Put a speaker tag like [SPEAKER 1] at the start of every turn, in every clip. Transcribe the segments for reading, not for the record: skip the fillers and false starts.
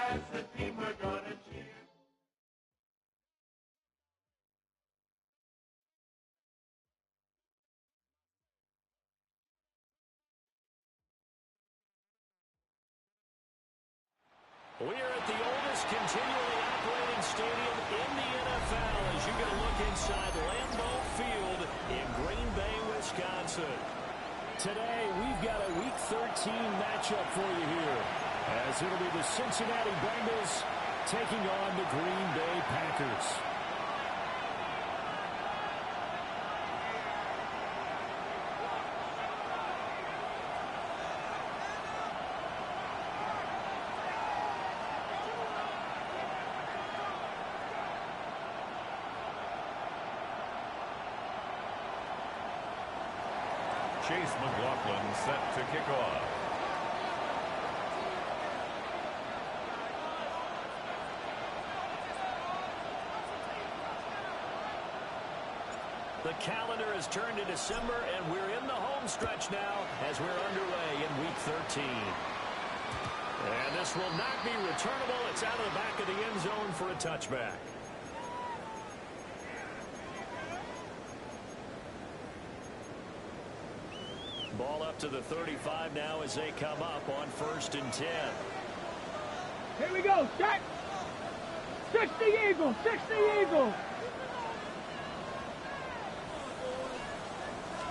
[SPEAKER 1] That's the team we're gonna cheer.
[SPEAKER 2] We are at the oldest continually operating stadium in the NFL as you get a look inside Lambeau Field in Green Bay, Wisconsin. Today, we've got a Week 13 matchup for you here, as it'll be the Cincinnati Bengals taking on the Green Bay Packers.
[SPEAKER 3] Chase McLaughlin set to kick off.
[SPEAKER 2] The calendar has turned to December, and we're in the home stretch now as we're underway in Week 13. And this will not be returnable. It's out of the back of the end zone for a touchback. Ball up to the 35 now as they come up on 1st and 10.
[SPEAKER 4] Here we go. Set. 60 Eagles. 60 Eagles.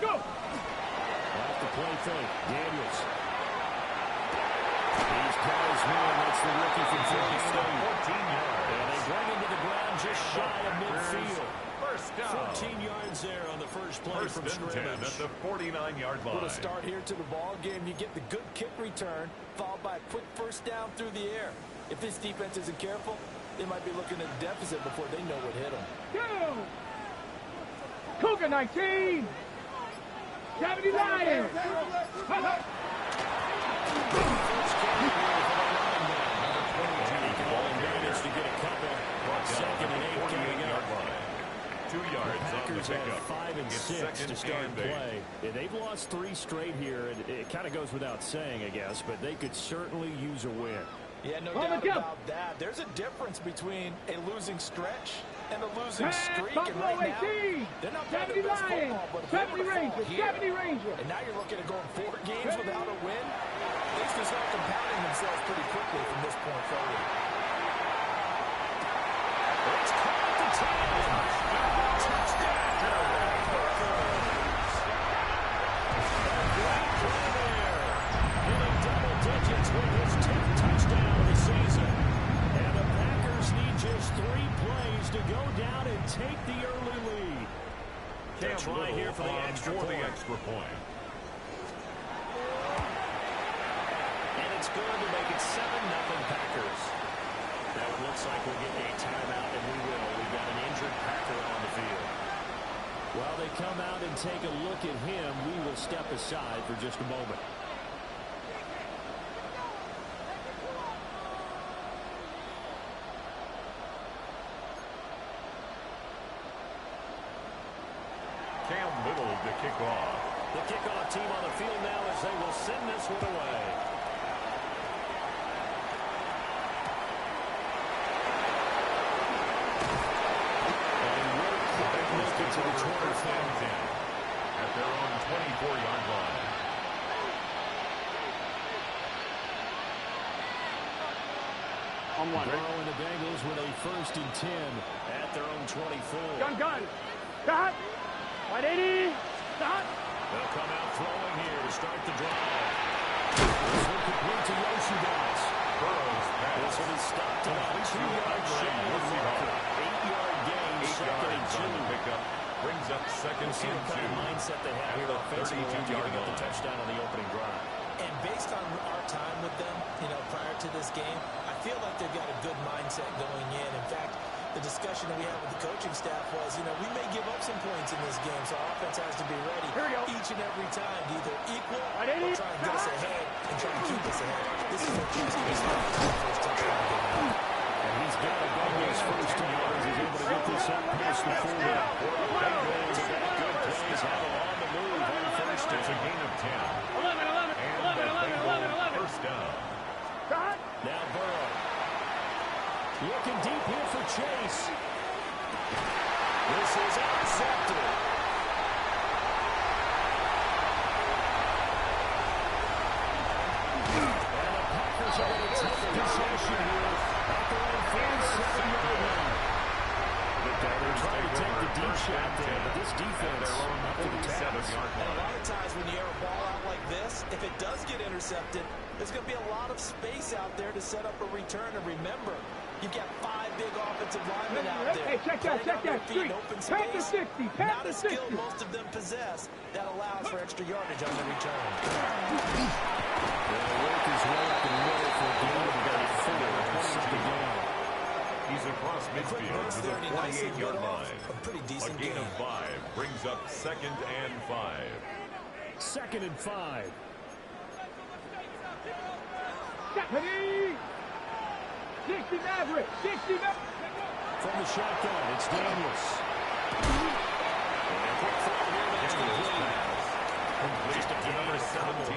[SPEAKER 4] Go.
[SPEAKER 2] Off the play fake. Daniels. He's Carl's man. That's the rookie from Florida State.
[SPEAKER 3] 14 yards.
[SPEAKER 2] And they bring him to the ground just shy of midfield.
[SPEAKER 3] First down.
[SPEAKER 2] 14 yards there on the first play
[SPEAKER 3] First
[SPEAKER 2] from
[SPEAKER 3] and
[SPEAKER 2] scrimmage.
[SPEAKER 3] 10 at the 49-yard line.
[SPEAKER 5] Put a start here to the ball game. You get the good kick return, followed by a quick first down through the air. If this defense isn't careful, they might be looking at a deficit before they know what hit them.
[SPEAKER 4] Go. Cougar 19. 70 Lions.
[SPEAKER 2] To get a couple. Second and 8 coming up.
[SPEAKER 3] 2 yards on the pickup.
[SPEAKER 2] 5 and 6 to start play. Yeah, they've lost 3 straight here, and it kind of goes without saying, I guess, but they could certainly use a win.
[SPEAKER 5] Yeah, no doubt about that. There's a difference between a losing stretch and a losing streak. And right now, they're not playing their best football, but
[SPEAKER 4] 70 Rangers, 70 Rangers.
[SPEAKER 5] And now you're looking at going 4 games without a win. Things can start compounding themselves pretty quickly from this point forward.
[SPEAKER 2] It's caught at the 10. Touchdown. Great play there. Hitting double digits with his 10th touchdown of the season. And the Packers need just 3 plays to go down and take the early lead.
[SPEAKER 3] Cam
[SPEAKER 2] Try here for the extra point. And it's good to make it 7-0 Packers. Now it looks like we'll get a timeout, and we will. We've got an injured Packer on the field. While they come out and take a look at him, we will step aside for just a moment.
[SPEAKER 3] Cam Little to kick off.
[SPEAKER 2] The kickoff team on the field now as they will send this one away.
[SPEAKER 3] To the 20 stands in at their own 24-yard line.
[SPEAKER 4] On one.
[SPEAKER 2] Burrow and the Bengals with a 1st and 10 at their own 24.
[SPEAKER 4] Gun. Stop. 180. Stop.
[SPEAKER 2] They'll come out throwing here to start the drive. This will complete to Yoshidas.
[SPEAKER 3] Burrow's pass.
[SPEAKER 2] This one is stopped about 2 yards shy of the marker. 8-yard gain,
[SPEAKER 3] 8 yards on the
[SPEAKER 2] 2nd and 2.
[SPEAKER 3] pickup. Brings up 2nd
[SPEAKER 2] See
[SPEAKER 3] and
[SPEAKER 2] what kind
[SPEAKER 3] 2.
[SPEAKER 2] of mindset they have here offensively after giving up the touchdown on the opening drive.
[SPEAKER 5] And based on our time with them, prior to this game, I feel like they've got a good mindset going in. In fact, the discussion that we had with the coaching staff was, we may give up some points in this game, so our offense has to be ready each and every time to either equal or try and get us ahead and try and keep us ahead. This is their chance to get started to the first touchdown game.
[SPEAKER 2] And he's got a Bengals 1st and yards. He's able to get this up past the 40. Bengals have got good plays, have them on the move on 1st.
[SPEAKER 3] It's a gain of 10.
[SPEAKER 4] 11.
[SPEAKER 3] First down.
[SPEAKER 2] Now Burrow. Looking deep here for Chase. This is intercepted. And the Packers are going to take possession here at their own 47-yard line. They're trying to take the deep shot there, but this defense up to the task.
[SPEAKER 5] And a lot of times when you air a ball out like this, if it does get intercepted, there's going to be a lot of space out there to set up a return. And remember, you've got 5 big offensive linemen out there.
[SPEAKER 4] Hey, check that. Street.
[SPEAKER 5] Open
[SPEAKER 4] Pass the
[SPEAKER 5] space.
[SPEAKER 4] 60. Pass
[SPEAKER 5] Not
[SPEAKER 4] the
[SPEAKER 5] a skill
[SPEAKER 4] 60.
[SPEAKER 5] most of them possess. That allows for extra yardage on the return.
[SPEAKER 2] They'll work his way up the middle for a gain of about 4. Second down.
[SPEAKER 3] He's across midfield to the 48-yard line.
[SPEAKER 5] A pretty decent
[SPEAKER 3] A gain
[SPEAKER 5] game.
[SPEAKER 3] of 5 brings up 2nd and 5.
[SPEAKER 2] 2nd and 5.
[SPEAKER 4] 60 Maverick. 60 Maverick.
[SPEAKER 2] From the shotgun, it's Daniels. And quick throw here, that's complete.
[SPEAKER 3] Complete to number 17.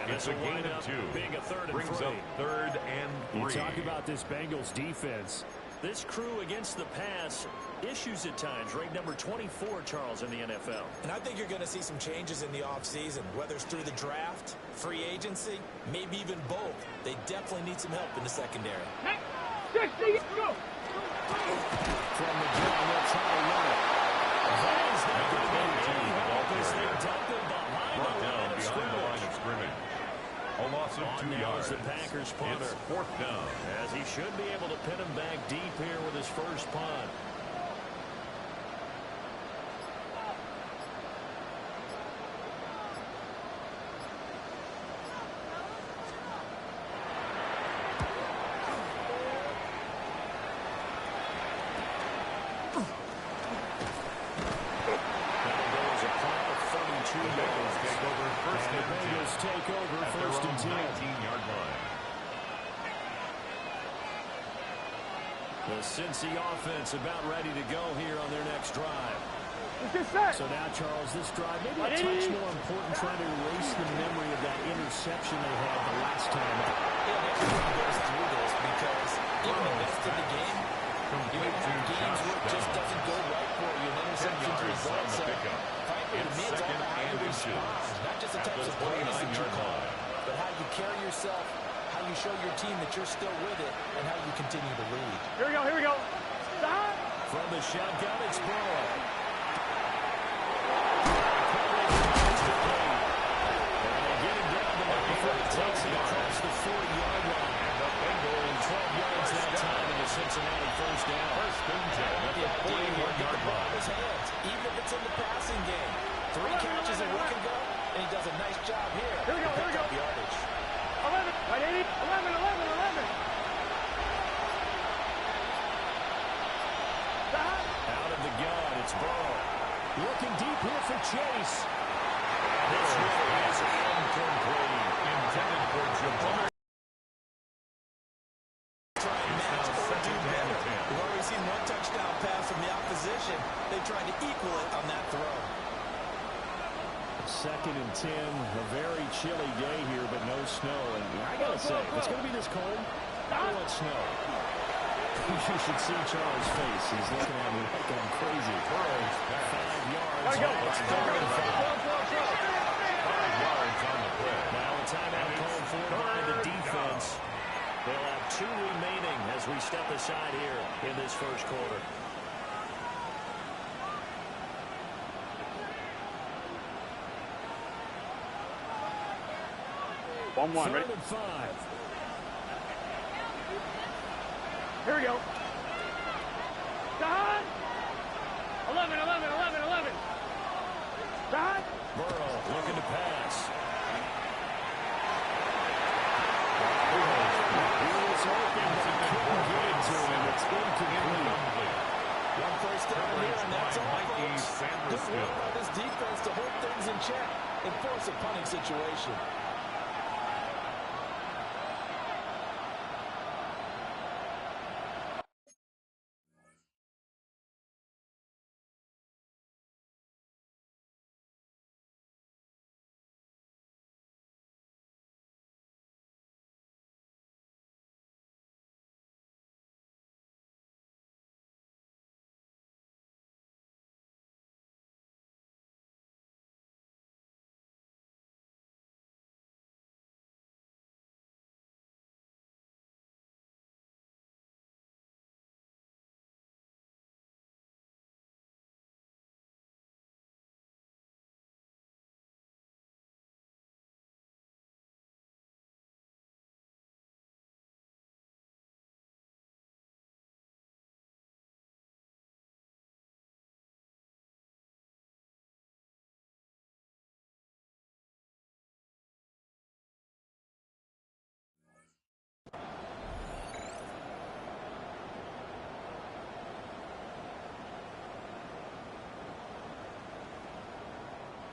[SPEAKER 2] And
[SPEAKER 3] It's a gain of 2.
[SPEAKER 2] Being a 3rd and
[SPEAKER 3] Brings
[SPEAKER 2] 3.
[SPEAKER 3] up 3rd and 3.
[SPEAKER 2] You talk about this Bengals defense. This crew against the pass, issues at times. Ranked number 24, Charles, in the NFL.
[SPEAKER 5] And I think you're going to see some changes in the offseason, whether it's through the draft, free agency, maybe even both. They definitely need some help in the secondary.
[SPEAKER 4] 60. Go.
[SPEAKER 2] From the gun, they'll try to run it. That is not going to be any help as they dump it behind
[SPEAKER 3] Brought
[SPEAKER 2] the
[SPEAKER 3] down
[SPEAKER 2] line of
[SPEAKER 3] behind the line
[SPEAKER 2] scrimmage.
[SPEAKER 3] of scrimmage. A loss of 2
[SPEAKER 2] Now
[SPEAKER 3] yards.
[SPEAKER 2] is the Packers punter.
[SPEAKER 3] It's 4th down.
[SPEAKER 2] As he should be able to pin him back deep here with his first punt. Take over
[SPEAKER 3] At
[SPEAKER 2] 1st and 10.
[SPEAKER 3] 19-yard line.
[SPEAKER 2] The Cincy offense about ready to go here on their next drive. So now, Charles, this drive maybe a touch more important, trying to erase the memory of that interception they had the last time out.
[SPEAKER 5] Yeah, everyone goes through this because even the best of the game, you're going to have games where it just doesn't go right for you, and interceptions result. So, frankly, to me, it's all about how you respond. Not just the types of plays that you call, but how you carry yourself, how you show your team that you're still with it, and how you continue to lead.
[SPEAKER 4] Here we go. Stop.
[SPEAKER 2] From the shotgun, it's Burrow. Takes it across the 40-yard line.
[SPEAKER 3] And the Bengals
[SPEAKER 2] 12 yards that time in the Cincinnati first down.
[SPEAKER 3] First and 10 at the 41-yard line.
[SPEAKER 5] His hands, even if it's in the passing game. 3 catches a week ago, and he does a nice job here.
[SPEAKER 4] Here we go.
[SPEAKER 5] Yardage.
[SPEAKER 4] 11. Right, 80. 11. Stop.
[SPEAKER 2] Out of the gun, it's Burrow. Looking deep here for Chase. This one is incomplete.
[SPEAKER 3] Intended for Jabbar.
[SPEAKER 5] Try and match or do better. We've already seen 1 touchdown pass from the opposition. They tried to equal it on that throw.
[SPEAKER 2] 2nd and 10, a very chilly day here, but no snow. And I gotta say, if it's gonna be this cold, I want snow. You should see Charles' face. He's looking at me like I'm crazy.
[SPEAKER 3] Burrow's
[SPEAKER 2] 5 yards.
[SPEAKER 3] Gotta go.
[SPEAKER 2] It's 3rd and 5.
[SPEAKER 3] 5 yards on the play.
[SPEAKER 2] Now a timeout called for by the defense. They'll have 2 remaining as we step aside here in this first quarter.
[SPEAKER 4] One.
[SPEAKER 2] 3rd and 5.
[SPEAKER 4] Here we go. Stop. 11. Stop.
[SPEAKER 2] Burrow looking to pass. He was hoping, but he couldn't get it to him. It's incomplete.
[SPEAKER 5] 1 first down here, and that's all,
[SPEAKER 3] Mikey
[SPEAKER 5] folks. Just
[SPEAKER 3] Sanders.
[SPEAKER 5] work on this defense to hold things in check and force a punting situation.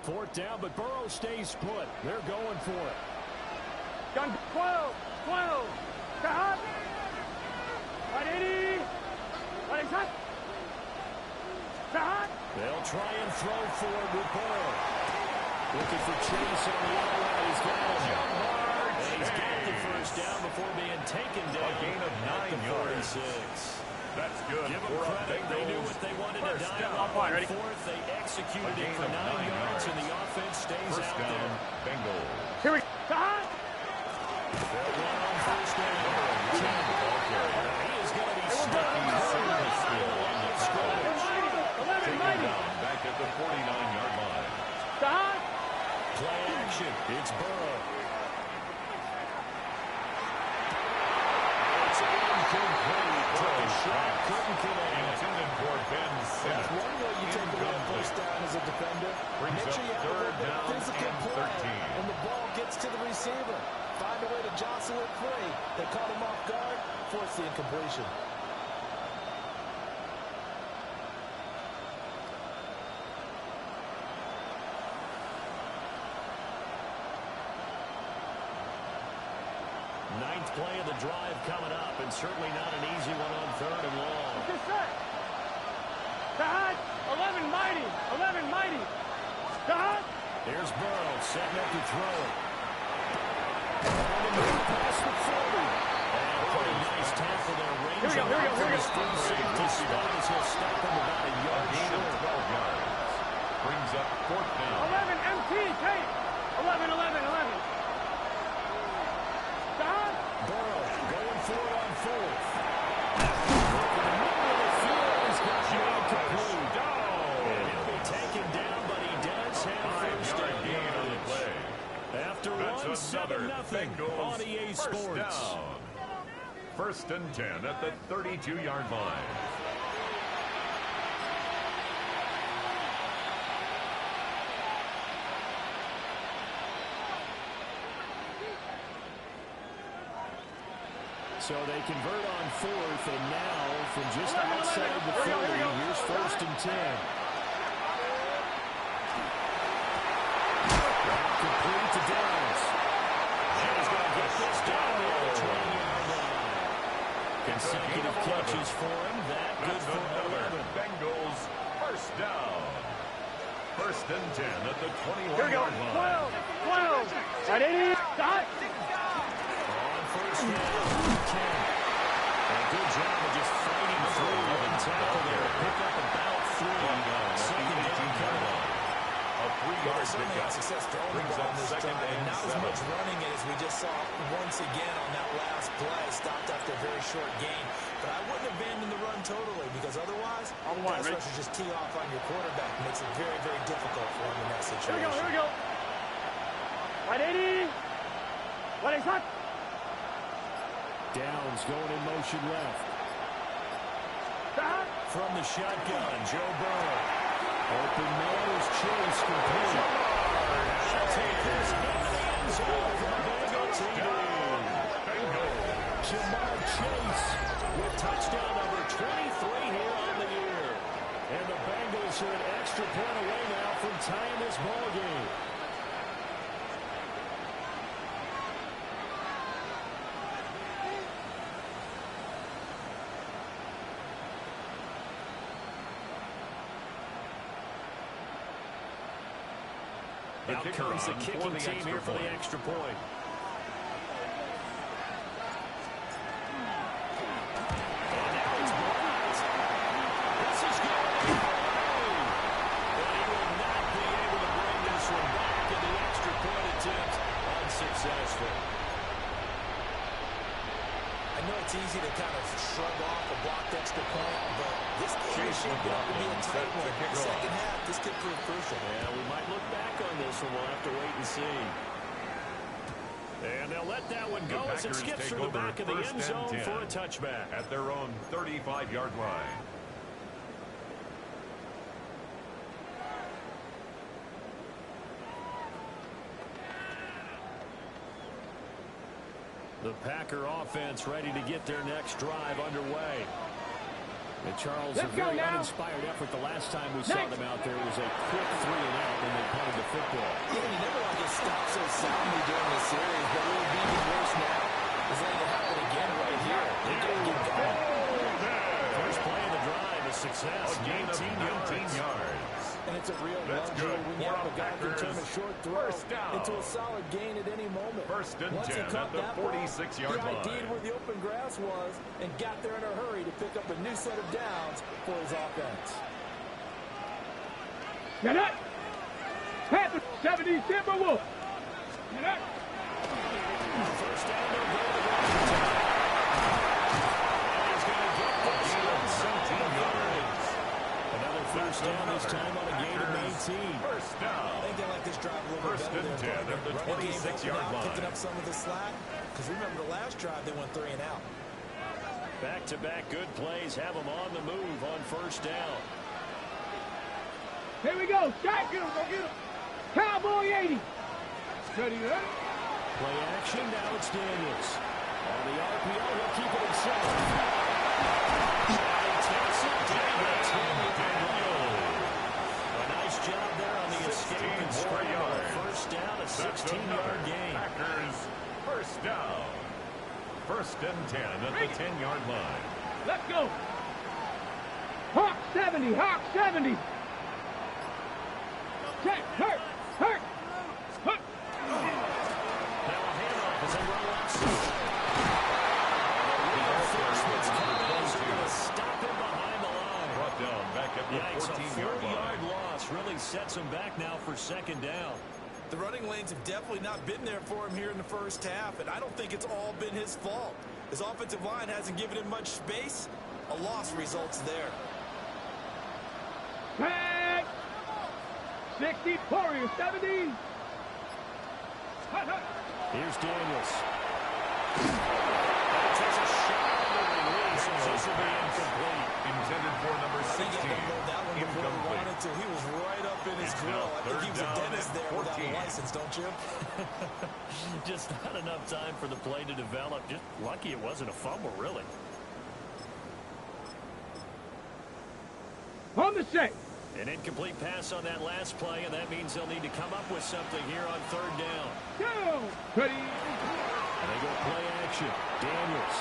[SPEAKER 2] Fourth down, but Burrow stays put. They're going for it.
[SPEAKER 4] Gun 12. Hot. Right 80. Right hot. Hot.
[SPEAKER 2] They'll try and throw forward with Burrow. Looking for Chase on the outside. He's got him. And he's got the first down before being taken down.
[SPEAKER 3] A gain of 9 yards.
[SPEAKER 2] 46.
[SPEAKER 3] That's good.
[SPEAKER 2] Give them credit. They knew what they wanted to dial up on fourth. They executed it for 9 yards, and the offense stays out there.
[SPEAKER 3] Bengals.
[SPEAKER 4] Here we go. Hot.
[SPEAKER 2] They'll run on first down. He is going to be stuck in the line of scrimmage.
[SPEAKER 4] 11 mighty.
[SPEAKER 3] Back at the 49-yard line.
[SPEAKER 4] Hot.
[SPEAKER 2] Play action. It's Burrow. It's incomplete. Took a shot. Couldn't connect.
[SPEAKER 3] Intended for Ben Simmons.
[SPEAKER 5] That's one way you take away a first down as a defender.
[SPEAKER 3] Brings
[SPEAKER 5] Make sure
[SPEAKER 3] up
[SPEAKER 5] you have a
[SPEAKER 3] third
[SPEAKER 5] little bit
[SPEAKER 3] down
[SPEAKER 5] of physical
[SPEAKER 3] and
[SPEAKER 5] play
[SPEAKER 3] 13.
[SPEAKER 5] when the ball gets to the receiver. Find a way to jostle it free. They caught him off guard, force the incompletion.
[SPEAKER 2] Ninth play of the drive coming up, and certainly not an easy one on third and long.
[SPEAKER 4] Just set. Hot. 11 mighty. 11 mighty. Hot.
[SPEAKER 2] Here's Burrow setting up to throw it. Past the 40. And pretty nice tackle there. Range
[SPEAKER 4] Here we go.
[SPEAKER 2] Safety spot as he'll stop him about a yard
[SPEAKER 3] Gain of
[SPEAKER 2] short.
[SPEAKER 3] 12 yards. Brings up fourth down.
[SPEAKER 4] 11 MT. Kate. 11. Hot.
[SPEAKER 2] Burrow going for it on fourth. In the middle of the field, he's got the incomplete. And he'll be taken down, but he does have first down.
[SPEAKER 3] Gain on the play.
[SPEAKER 2] After
[SPEAKER 3] That's
[SPEAKER 2] 1,
[SPEAKER 3] another
[SPEAKER 2] 7-0
[SPEAKER 3] Bengals
[SPEAKER 2] on EA
[SPEAKER 3] first
[SPEAKER 2] Sports.
[SPEAKER 3] down. First and 10 at the 32-yard line.
[SPEAKER 2] So they convert on fourth, and now from just outside the 30, here's first and 10. Complete to Downs. And he's going to get this down the 20-yard line. Consecutive catches for him. That good for 11.
[SPEAKER 3] Bengals first down. First and 10 at the
[SPEAKER 4] Here we go.
[SPEAKER 3] 21-yard line.
[SPEAKER 4] 12. Right 80. Hot.
[SPEAKER 2] On first down, 10. And a good job of just fighting through one tackle there. Pick up about 3. Second down coming up.
[SPEAKER 3] A 3-yard
[SPEAKER 5] Certainly had
[SPEAKER 3] pickup.
[SPEAKER 5] success throwing the
[SPEAKER 3] Brings
[SPEAKER 5] ball
[SPEAKER 3] up
[SPEAKER 5] in this
[SPEAKER 3] second
[SPEAKER 5] drive.
[SPEAKER 3] and
[SPEAKER 5] Not as
[SPEAKER 3] 7.
[SPEAKER 5] much running as we just saw once again on that last play. Stopped after a very short gain. But I wouldn't abandon the run totally, because otherwise,
[SPEAKER 4] On the line,
[SPEAKER 5] pass
[SPEAKER 4] ready?
[SPEAKER 5] rushers just tee off on your quarterback. Makes it very, very difficult for him in that situation.
[SPEAKER 4] Here we go. Right 80. Right 80. Hot.
[SPEAKER 2] Downs going in motion left.
[SPEAKER 4] Hot.
[SPEAKER 2] From the shotgun, Joe Burrow. Open nose, Chase complete. Take this into the end zone for the Bengals. Jamar Chase with touchdown number 23 here on the year. And the Bengals are an extra point away now from tying this ball game. Out comes the kicking team here for the extra point. And now it's blocked. This is going to be away. But he will not be able to bring this one back, and the extra point attempt unsuccessful.
[SPEAKER 5] I know it's easy to kind of shrug off a blocked extra point, but this game is shaping up to be a tight one. The second half, this could prove crucial.
[SPEAKER 2] Yeah, we might look back on this one. We'll have to wait and see. And they'll let that one go as it skips through the back of the end zone for a touchback.
[SPEAKER 3] At their own 35-yard line.
[SPEAKER 2] The Packer offense ready to get their next drive underway. And Charles, a very uninspired effort the last time we saw them out there. It was a quick 3-and-out when they punted the football.
[SPEAKER 5] Yeah, you never want to get stopped so soundly during the series, but it would be even worse now. It's letting it happen again right here. They got to get going.
[SPEAKER 2] First play of the drive, a success.
[SPEAKER 3] A gain of 19 yards.
[SPEAKER 5] And it's a real luxury when you have a guy who can turn a short throw into a solid gain at any moment.
[SPEAKER 3] First and
[SPEAKER 5] Once
[SPEAKER 3] 10
[SPEAKER 5] he caught
[SPEAKER 3] at the
[SPEAKER 5] that
[SPEAKER 3] 46-yard
[SPEAKER 5] ball,
[SPEAKER 3] line.
[SPEAKER 5] he ID'd where the open grass was and got there in a hurry to pick up a new set of downs for his offense.
[SPEAKER 4] Get up! Panthers 70 Timberwolves. Get up!
[SPEAKER 2] First down, they'll go to the right. And he's going to get this one. 17 yards. Another first down, this time on a gain of 19.
[SPEAKER 3] First down.
[SPEAKER 5] I think they like this drive a little
[SPEAKER 3] First
[SPEAKER 5] bit
[SPEAKER 3] and
[SPEAKER 5] better
[SPEAKER 3] 10 at the 26-yard line.
[SPEAKER 5] Picking up some of the slack, because remember the last drive they went 3-and-out.
[SPEAKER 2] Back-to-back good plays have them on the move on first down.
[SPEAKER 4] Here we go. Shotgun. Go get him. Cowboy 80. Ready up.
[SPEAKER 2] Play action. Now it's Daniels. On the RPO, he'll keep it himself. And takes it down to a nice job there on the escape and scramble. First down, a 16-yard gain.
[SPEAKER 3] Packers first down. First and 10 at the 10-yard line.
[SPEAKER 4] Let's go. Hawk 70. Hawk 70. Check. Hurt. Hurt. Hurt.
[SPEAKER 2] Now a handoff as they roll outside. The reinforcements coming in, so they're going to stop him behind the line.
[SPEAKER 3] Brought down back at the
[SPEAKER 2] Yikes,
[SPEAKER 3] 14-yard
[SPEAKER 2] a
[SPEAKER 3] line.
[SPEAKER 2] 4-yard loss really sets him back now for second down.
[SPEAKER 5] The running lanes have definitely not been there for him here in the first half, and I don't think it's all been his fault. His offensive line hasn't given him much space. A loss results there.
[SPEAKER 4] Tag. 60. Warrior 70. Hut, hut.
[SPEAKER 2] Here's Daniels. That takes a shot on the release, and this will be incomplete.
[SPEAKER 3] Intended for number 16.
[SPEAKER 5] That one before he wanted to. He was right up in his grill. I think he was a dentist there without a license, don't you?
[SPEAKER 2] Just not enough time for the play to develop. Just lucky it wasn't a fumble, really.
[SPEAKER 4] On the set.
[SPEAKER 2] An incomplete pass on that last play, and that means they'll need to come up with something here on third down.
[SPEAKER 4] Go. Ready.
[SPEAKER 2] And they go play action. Daniels.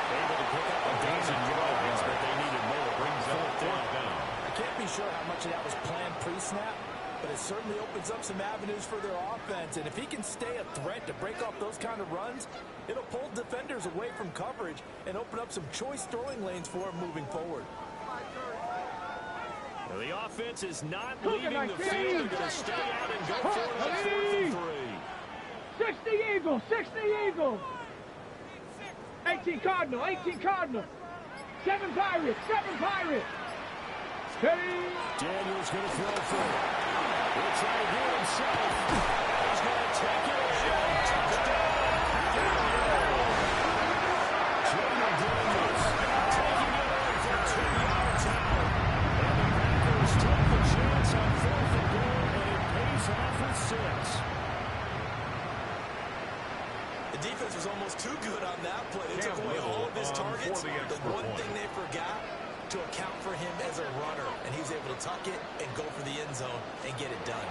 [SPEAKER 2] Able to pick up a dozen yards, but they needed more. Brings up fourth down.
[SPEAKER 5] I can't be sure how much of that was planned pre-snap, but it certainly opens up some avenues for their offense. And if he can stay a threat to break off those kind of runs, it'll pull defenders away from coverage and open up some choice throwing lanes for him moving forward.
[SPEAKER 2] Well, the offense is not leaving the field. They're going to stay out and go for it on 4th and 3.
[SPEAKER 4] 60 Eagles. 60 Eagles. 18 Cardinal. 18 Cardinal. 7 Pirates. 7 Pirates. Steady.
[SPEAKER 2] Daniels going to throw for it. He'll try to do it himself. He's going to take it away. Touchdown. Jordan Daniels taking it away from 2 yards out. And the Packers take the chance on 4th and goal, and it pays off with 6.
[SPEAKER 5] The defense was almost too good on that play. They took away all of his targets. The one thing they forgot, to account for him as a runner, and he was able to tuck it and go for the end zone and get it done.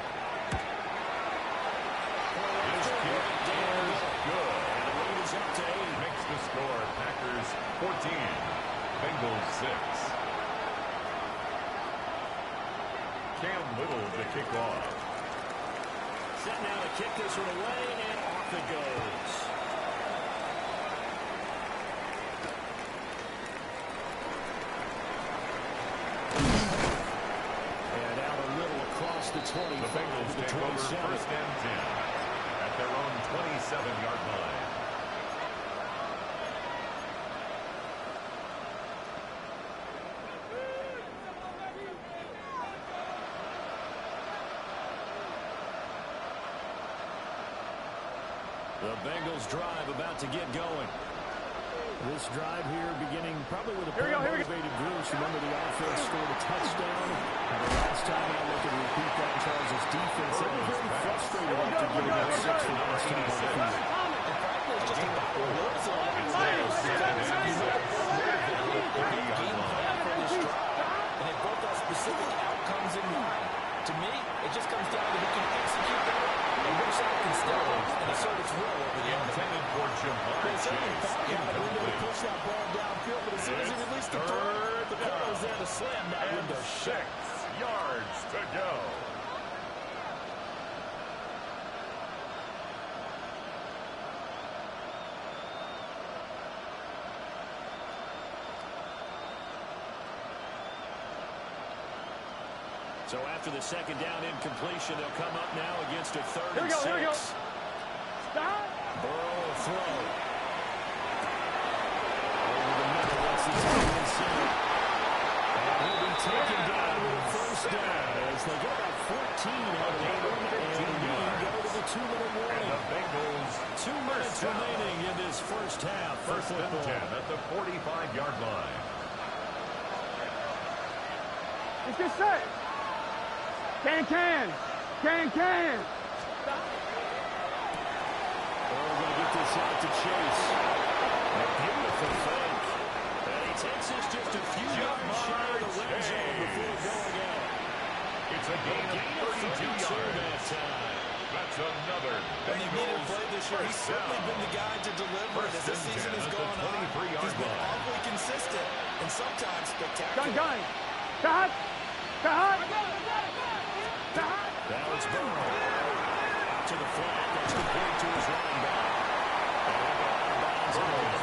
[SPEAKER 3] His kick is good.
[SPEAKER 2] And the lead is up to 8.
[SPEAKER 3] Makes the score Packers 14, Bengals 6. Cam Little to kick off.
[SPEAKER 2] Set now to kick this one away, and off it goes. And out a little across the 25
[SPEAKER 3] The Bengals
[SPEAKER 2] to the
[SPEAKER 3] take over
[SPEAKER 2] 27.
[SPEAKER 3] first and 10 at their own 27-yard line.
[SPEAKER 2] The Bengals drive about to get going. This drive here beginning probably with a pair of motivated groups. Remember, the offense scored a touchdown. And the last time I look at repeat that, Charles' defense, they were very frustrated after giving up 6 the last time on the field.
[SPEAKER 5] And And they both have specific outcomes in mind. To me, it just comes down to who can execute better and which side can step up and assert its will over the other.
[SPEAKER 3] Intended for Jamar Chase. Incomplete.
[SPEAKER 5] Push that ball downfield, but as soon as he released the throw, the corner was there to slam that window shut.
[SPEAKER 3] 6 yards to go.
[SPEAKER 2] So after the second down incompletion, they'll come up now against a third and
[SPEAKER 4] Here we go.
[SPEAKER 2] 6.
[SPEAKER 4] Stop.
[SPEAKER 2] Burrow throw. Over the middle, that's the time inside. And he'll be taken down with a first down as they get about 14 out of it. And we go to the 2-minute warning.
[SPEAKER 3] The Bengals
[SPEAKER 2] 2 minutes remaining in this first half.
[SPEAKER 3] First and 10 at the 45-yard line.
[SPEAKER 4] Let's get set. Can.
[SPEAKER 2] We're going to get this out to Chase. A beautiful fake. And he takes us just a few yards shy of the red zone before going out.
[SPEAKER 3] It's a gain of 32 yards.
[SPEAKER 2] That time.
[SPEAKER 3] That's another
[SPEAKER 5] When he needed
[SPEAKER 3] Bengals
[SPEAKER 5] play this year, he's
[SPEAKER 3] first
[SPEAKER 5] certainly
[SPEAKER 3] down.
[SPEAKER 5] been the guy to deliver. As this season has gone on, he's been awfully consistent and sometimes spectacular.
[SPEAKER 4] Gun. Stop.
[SPEAKER 2] Now it's Burrow. Out to the flat. That's complete to his running back.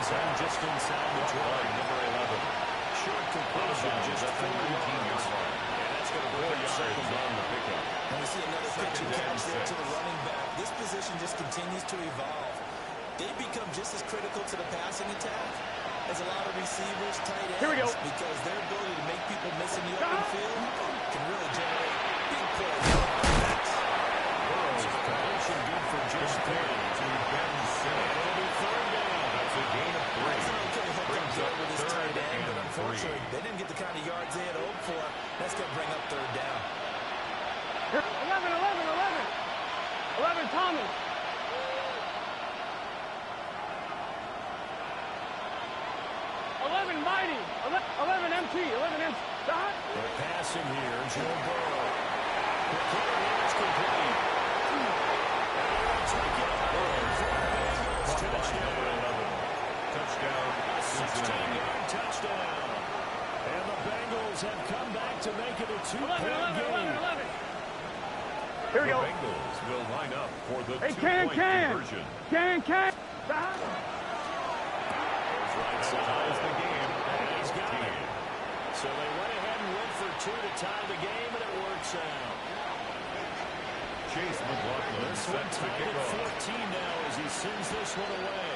[SPEAKER 2] And just inside the 20.
[SPEAKER 3] Number 11.
[SPEAKER 2] Short completion, just 4 yards. And that's going to bring up second down the pickup.
[SPEAKER 5] And we see another pitch and catch there to the running back. This position just continues to evolve. They become just as critical to the passing attack as a lot of receivers, tight ends.
[SPEAKER 4] Here we go.
[SPEAKER 5] Because their ability to make people miss in the open field can really generate big plays.
[SPEAKER 2] Burrow's completion good for just 3.
[SPEAKER 3] To Ben Simmons.
[SPEAKER 2] It'll be third down.
[SPEAKER 3] That's a gain of 3.
[SPEAKER 5] It's okay hooked up
[SPEAKER 3] Brings
[SPEAKER 5] there
[SPEAKER 3] up
[SPEAKER 5] with his
[SPEAKER 3] third
[SPEAKER 5] tight end, but
[SPEAKER 3] and
[SPEAKER 5] unfortunately,
[SPEAKER 3] 3.
[SPEAKER 5] they didn't get the kind of yards they had hoped for. That's going to bring up third down.
[SPEAKER 4] 11, Thomas. 11, Mighty. 11, MT. 11, MT. Stop.
[SPEAKER 2] They're passing here. Joe Burrow. The quarterback is complete. Take it up. Touchdown.
[SPEAKER 3] Touchdown.
[SPEAKER 2] A 16-yard touchdown. And the Bengals have come back to make it a 2-point game.
[SPEAKER 4] 11. Here we
[SPEAKER 3] The
[SPEAKER 4] go.
[SPEAKER 3] Bengals will line up for the
[SPEAKER 4] Hey,
[SPEAKER 3] two-point
[SPEAKER 4] can.
[SPEAKER 3] conversion.
[SPEAKER 4] Can. Stop.
[SPEAKER 3] Ties the game at
[SPEAKER 2] And he's got
[SPEAKER 3] 18.
[SPEAKER 2] it. So they went ahead and went for 2 to tie the game, and it works out.
[SPEAKER 3] Chase McLaughlin
[SPEAKER 2] This
[SPEAKER 3] set
[SPEAKER 2] one
[SPEAKER 3] to
[SPEAKER 2] tied
[SPEAKER 3] kick
[SPEAKER 2] at
[SPEAKER 3] off.
[SPEAKER 2] 14 now as he sends this one away.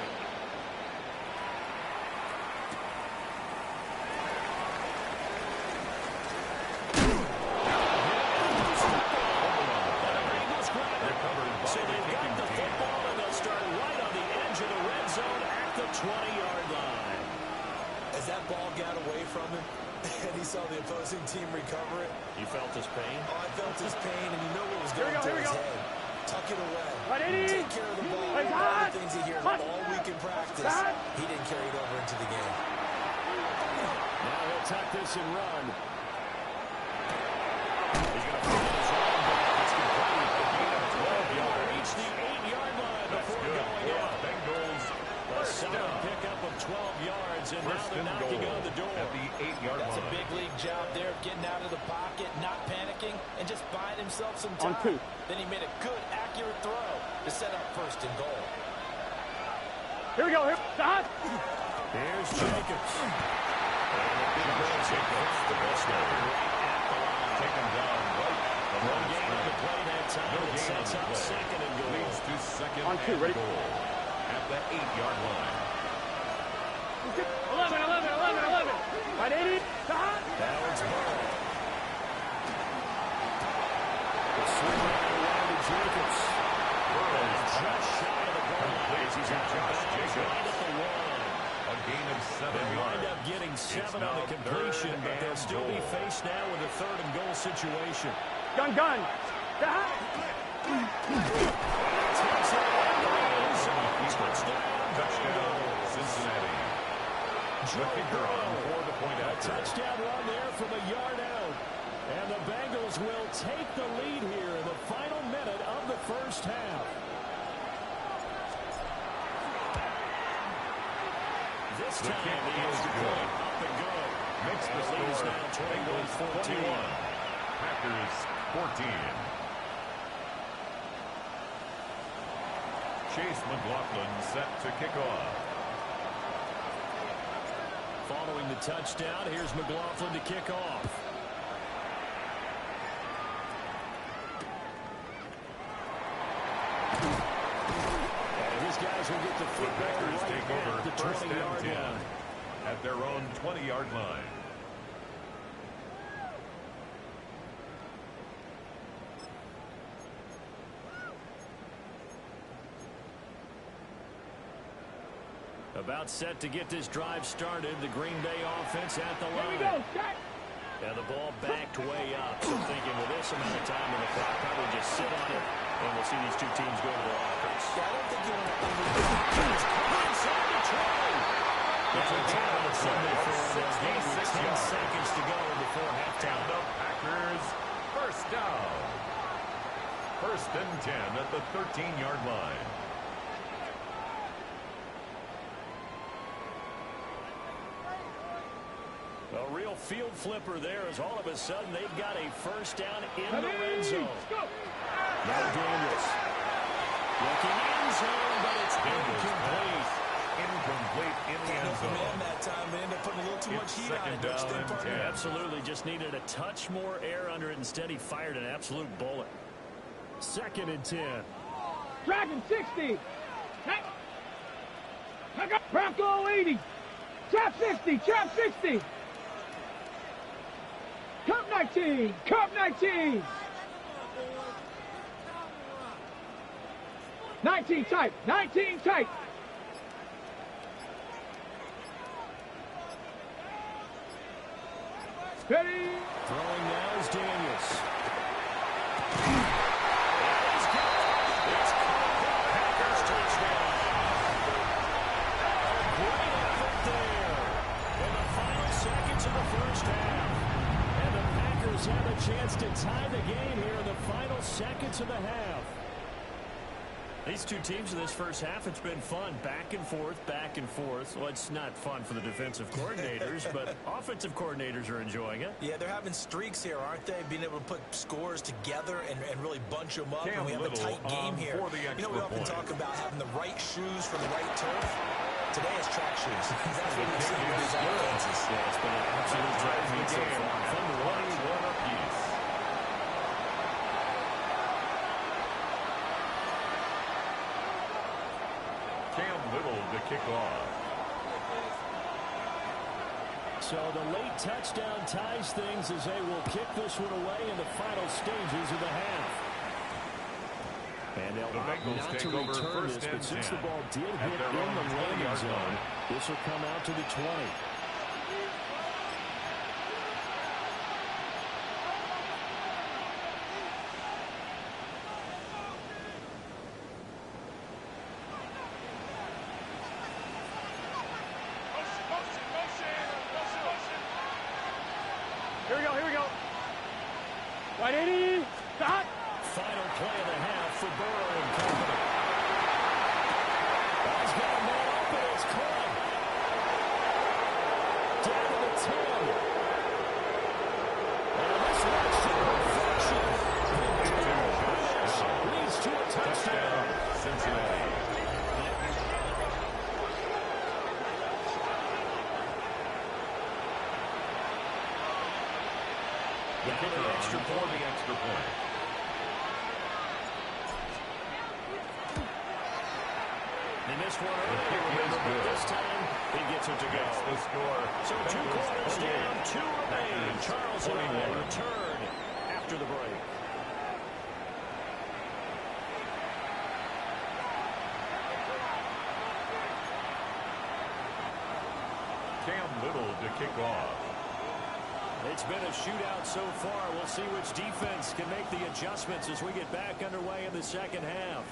[SPEAKER 3] Recovered
[SPEAKER 2] So
[SPEAKER 3] by the
[SPEAKER 2] they've got
[SPEAKER 3] kicking
[SPEAKER 2] the
[SPEAKER 3] team.
[SPEAKER 2] football, and they'll start right on the edge of the red zone at the 20-yard line.
[SPEAKER 5] As that ball got away from him, and he saw the opposing team recover it,
[SPEAKER 2] You felt his pain?
[SPEAKER 5] oh, I felt his pain, and you know what was
[SPEAKER 4] Here we
[SPEAKER 5] going
[SPEAKER 4] go,
[SPEAKER 5] through
[SPEAKER 4] here we
[SPEAKER 5] his
[SPEAKER 4] go.
[SPEAKER 5] head. Tuck it away.
[SPEAKER 4] Right, Eddie.
[SPEAKER 5] Take care of the ball.
[SPEAKER 4] Hey,
[SPEAKER 5] All
[SPEAKER 4] hot.
[SPEAKER 5] the things he hears
[SPEAKER 4] Hot.
[SPEAKER 5] all week in practice.
[SPEAKER 4] Hot.
[SPEAKER 5] He didn't carry it over into the game.
[SPEAKER 2] Now he'll tuck this and run. He's going to throw this running back. It's complete. A gain of 12 yards. Reach the 8-yard line
[SPEAKER 3] That's
[SPEAKER 2] before
[SPEAKER 3] good
[SPEAKER 2] going
[SPEAKER 3] for
[SPEAKER 2] out.
[SPEAKER 3] Bengals.
[SPEAKER 2] A
[SPEAKER 3] First
[SPEAKER 2] solid
[SPEAKER 3] down.
[SPEAKER 2] pickup of 12 yards, and now
[SPEAKER 3] First
[SPEAKER 2] they're
[SPEAKER 3] and
[SPEAKER 2] knocking
[SPEAKER 3] goal
[SPEAKER 2] on the door.
[SPEAKER 3] at the 8-yard
[SPEAKER 5] That's a
[SPEAKER 3] line.
[SPEAKER 5] big league job there, getting out of the pocket, not panicking, and just buying himself some
[SPEAKER 4] On
[SPEAKER 5] time.
[SPEAKER 4] 2.
[SPEAKER 5] Then he made a good, accurate throw to set up first and goal.
[SPEAKER 4] Here we go. Stop.
[SPEAKER 2] Here's Jacobs.
[SPEAKER 3] Jacobs, the best snapper. Taken down right from
[SPEAKER 2] No
[SPEAKER 3] the
[SPEAKER 2] gain on the play that time.
[SPEAKER 3] No
[SPEAKER 2] It
[SPEAKER 3] gain on
[SPEAKER 2] sets
[SPEAKER 3] the
[SPEAKER 2] up
[SPEAKER 3] play.
[SPEAKER 2] second and goal.
[SPEAKER 3] Leads to second
[SPEAKER 4] On 2,
[SPEAKER 3] and
[SPEAKER 4] ready?
[SPEAKER 3] goal at the 8-yard line.
[SPEAKER 4] 11. Right, 80. Stop.
[SPEAKER 2] Now it's Burrow. The swing around to Jacobs. Burrow is just shy of the goal line. He's out of bounds right at the 1.
[SPEAKER 3] A gain of 7
[SPEAKER 2] They wind
[SPEAKER 3] yards.
[SPEAKER 2] up getting 7
[SPEAKER 3] It's
[SPEAKER 2] on the
[SPEAKER 3] now
[SPEAKER 2] completion,
[SPEAKER 3] third
[SPEAKER 2] but they'll
[SPEAKER 3] and
[SPEAKER 2] still be
[SPEAKER 3] goal.
[SPEAKER 2] faced now with a 3rd and goal situation.
[SPEAKER 4] Gun. Stop.
[SPEAKER 2] Takes it away. Touchdown.
[SPEAKER 3] Touchdown, The kicker on for the point
[SPEAKER 2] A
[SPEAKER 3] after.
[SPEAKER 2] touchdown run there from a yard out. And the Bengals will take the lead here in the final minute of the first half. This time the extra point up and go.
[SPEAKER 3] Makes the
[SPEAKER 2] lead is
[SPEAKER 3] score
[SPEAKER 2] now 21-14.
[SPEAKER 3] Packers 14. Chase McLaughlin set to kick off.
[SPEAKER 2] Following the touchdown, here's McLaughlin to kick off. And his guys will get the
[SPEAKER 3] The
[SPEAKER 2] football
[SPEAKER 3] Packers
[SPEAKER 2] right
[SPEAKER 3] take over
[SPEAKER 2] at the
[SPEAKER 3] first and
[SPEAKER 2] 20-yard
[SPEAKER 3] 10
[SPEAKER 2] line.
[SPEAKER 3] at their own 20-yard line.
[SPEAKER 2] About set to get this drive started. The Green Bay offense at the
[SPEAKER 4] Here we
[SPEAKER 2] line.
[SPEAKER 4] go, Jack.
[SPEAKER 2] And the ball backed way up. So thinking with this amount of time in the clock, probably just sit on it. And we'll see these two teams go to their lockers.
[SPEAKER 5] Yeah, I don't think you want to
[SPEAKER 2] Inside the 20. That's a time of Sunday for them.
[SPEAKER 3] 66
[SPEAKER 2] 10
[SPEAKER 3] yards.
[SPEAKER 2] seconds to go before
[SPEAKER 3] And
[SPEAKER 2] halftime.
[SPEAKER 3] the Packers first down. First and 10 at the 13-yard line.
[SPEAKER 2] A real field flipper there as all of a sudden they've got a first down in the red zone. Now Daniels. Looking end zone, but it's incomplete.
[SPEAKER 3] Incomplete in the end
[SPEAKER 5] man
[SPEAKER 3] zone.
[SPEAKER 5] that time, but ended up putting a little too much
[SPEAKER 3] It's
[SPEAKER 5] heat on
[SPEAKER 3] second
[SPEAKER 5] it. Don't you
[SPEAKER 3] down
[SPEAKER 5] think,
[SPEAKER 3] and
[SPEAKER 5] partner?
[SPEAKER 3] 10.
[SPEAKER 2] Absolutely just needed a touch more air under it. Instead, he fired an absolute bullet. Second and 10.
[SPEAKER 4] Dragon 60. Back up. Bronco 80. Trap 60. Trap 60. Cup 19. Cup 19. 19 tight. 19 tight. Ready.
[SPEAKER 2] Throwing now is Daniels. He's got it. It's caught. Packers touchdown. A great effort there in the final seconds of the first half. And the Packers have a chance to tie the game here in the final seconds of the half. These two teams in this first half, it's been fun. Back and forth, back and forth. Well, it's not fun for the defensive coordinators, but offensive coordinators are enjoying it.
[SPEAKER 5] Yeah, they're having streaks here, aren't they? Being able to put scores together and really bunch them up.
[SPEAKER 3] Cam
[SPEAKER 5] And we have a
[SPEAKER 3] Little
[SPEAKER 5] tight game here.
[SPEAKER 3] for the
[SPEAKER 5] We
[SPEAKER 3] extra
[SPEAKER 5] often
[SPEAKER 3] point.
[SPEAKER 5] talk about having the right shoes for the right turf. Today it's track shoes. That's what we see with these offenses.
[SPEAKER 2] Yeah, it's been an absolute drag meet so far. Fun to watch.
[SPEAKER 3] 21 apiece. Cam Little to kick off.
[SPEAKER 2] So the late touchdown ties things as they will kick this one away in the final stages of the half. And they'll
[SPEAKER 3] The
[SPEAKER 2] opt
[SPEAKER 3] Bengals
[SPEAKER 2] not
[SPEAKER 3] take
[SPEAKER 2] to
[SPEAKER 3] over
[SPEAKER 2] return
[SPEAKER 3] first
[SPEAKER 2] this,
[SPEAKER 3] and
[SPEAKER 2] but since
[SPEAKER 3] 10
[SPEAKER 2] the ball did
[SPEAKER 3] at
[SPEAKER 2] hit
[SPEAKER 3] their
[SPEAKER 2] in
[SPEAKER 3] own
[SPEAKER 2] the landing
[SPEAKER 3] 20-yard
[SPEAKER 2] zone,
[SPEAKER 3] line.
[SPEAKER 2] this will come out to the 20.
[SPEAKER 4] Here we go. Here we go. 180. Stop.
[SPEAKER 2] Final play of the half for Burrow and company. He's got a man open. It's caught. Down to the 10. And this one's to perfection. Leads to a touchdown.
[SPEAKER 3] Cincinnati. The kicker on for the extra point.
[SPEAKER 2] He missed one
[SPEAKER 3] The
[SPEAKER 2] earlier,
[SPEAKER 3] kick is
[SPEAKER 2] remember, but
[SPEAKER 3] good.
[SPEAKER 2] this time he gets it to go.
[SPEAKER 3] That's the score.
[SPEAKER 2] So two
[SPEAKER 3] Bengals
[SPEAKER 2] quarters
[SPEAKER 3] 28.
[SPEAKER 2] down, two remain.
[SPEAKER 3] Packers
[SPEAKER 2] Charles and I
[SPEAKER 3] 21.
[SPEAKER 2] return after the break.
[SPEAKER 3] Cam Little to kick off.
[SPEAKER 2] It's been a shootout so far. We'll see which defense can make the adjustments as we get back underway in the second half.